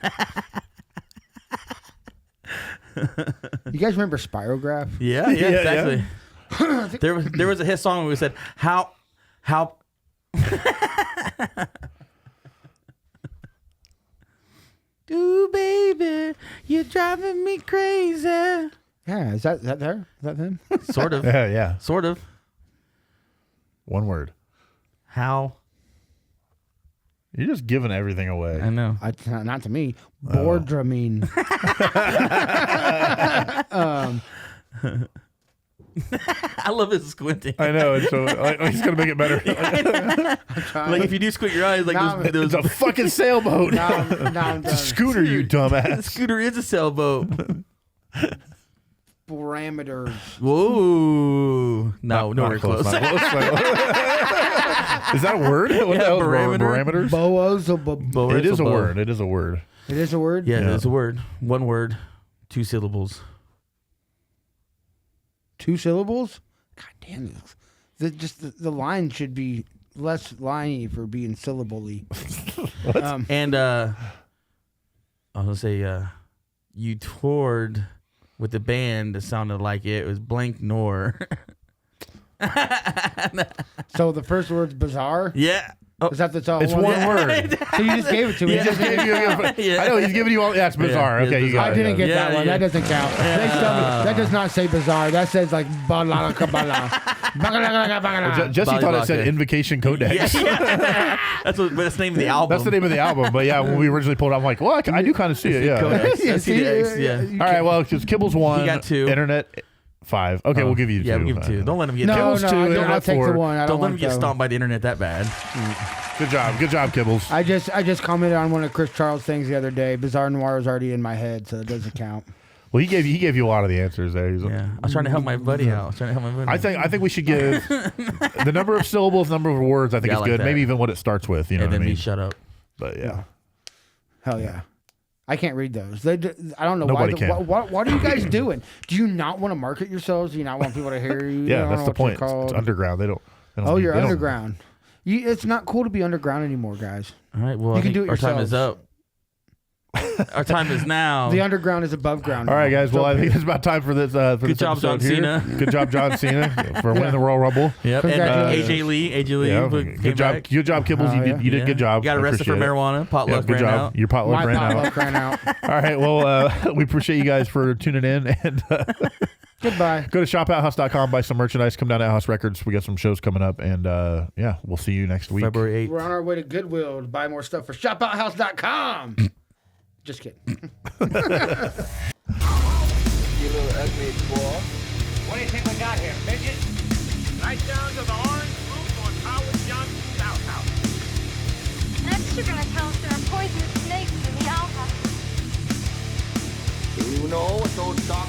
You guys remember Spirograph? Yeah, exactly. There was a hit song where we said how Ooh, baby, you're driving me crazy. Yeah, is that there? Is that him? Sort of. Yeah. Sort of. One word. How? You're just giving everything away. I know. Not to me. Boardramine. I love his squinting. I know. And so he's going to make it better. Like if you do squint your eyes, like those It's a fucking sailboat. Now I'm done. It's a schooner, you the dumbass. scooter is a sailboat. Parameters. Whoa. No, nowhere close. Not close. Is that a word? What the hell is parameter? parameters? Boas. It is a word. It is a word. It is a word? Yeah, it's a word. One word. 2 syllables. 2 syllables? God damn it. The line should be less liney for being syllable-y. And I was gonna say you toured with the band that sounded like it was blank nor. So the first word's bizarre? Yeah. Oh. Is that all? It's one word. So you just gave it to me. He just gave you. I know he's giving you all. Yeah, it's bizarre. Yeah, Okay, it's you got I it. didn't get that one. Yeah. That doesn't count. They tell me, that does not say bizarre. That says like bala kabala. Jesse thought it Baka. said Invocation Codex. Yeah. That's the name of the album. That's the name of the album. But yeah, when we originally pulled it, I'm like, well, I do kind of see it. Yeah. Codex. I see the X, yeah. All right. Well, it's Kibblez 1. You got 2. Internet 5. Okay, we'll give you 2. Yeah, we'll give him 2. Don't let him get No, Kibblez 2, I'll Internet take 4. the one. I Don't let him want get the- stomped by the internet that bad. Good job, Kibblez. I just commented on one of Chris Charles' things the other day. Bizarre Noir was already in my head, so it doesn't count. Well, he gave you a lot of the answers there. He's Yeah, I was trying to help my buddy out. I think we should give the number of syllables, number of words. I think Yeah, I is like good. that. Maybe even what it starts with. You know and what I then mean? me shut up. But yeah. Hell yeah. I can't read those. I don't know Nobody why. can. What are you guys doing? Do you not want to market yourselves? Do you not want people to hear you? Yeah, I don't that's know the what you're point. called. It's underground. They don't. Oh, you're they don't- underground. It's not cool to be underground anymore, guys. All right. Well, You I can think do it our time is yourselves. up. Our time is now. The underground is above ground. All right, now. guys. Well, I think it's about time for this. Good job, John Cena. Good job, John Cena, for winning the Royal Rumble. Yep. And Congratulations. AJ Lee. Yeah, came good job. back. Good job, Kibblez. You did a good job. Got I arrested for appreciate it. marijuana. Yeah, Potluck good ran job. out. Your potluck My ran out. potluck ran out. All right. Well, we appreciate you guys for tuning in, and Goodbye. go to shopouthouse.com, buy some merchandise, come down to Outhouse Records. We got some shows coming up, and yeah, we'll see you next week. February 8th. We're on our way to Goodwill to buy more stuff for shopouthouse.com. Just kidding. you little ugly boy. What do you think we got here, midget? Right down to the orange roof on Howard Johnson's outhouse. Next, you're gonna tell us there are poisonous snakes in the outhouse. Do you know what those dark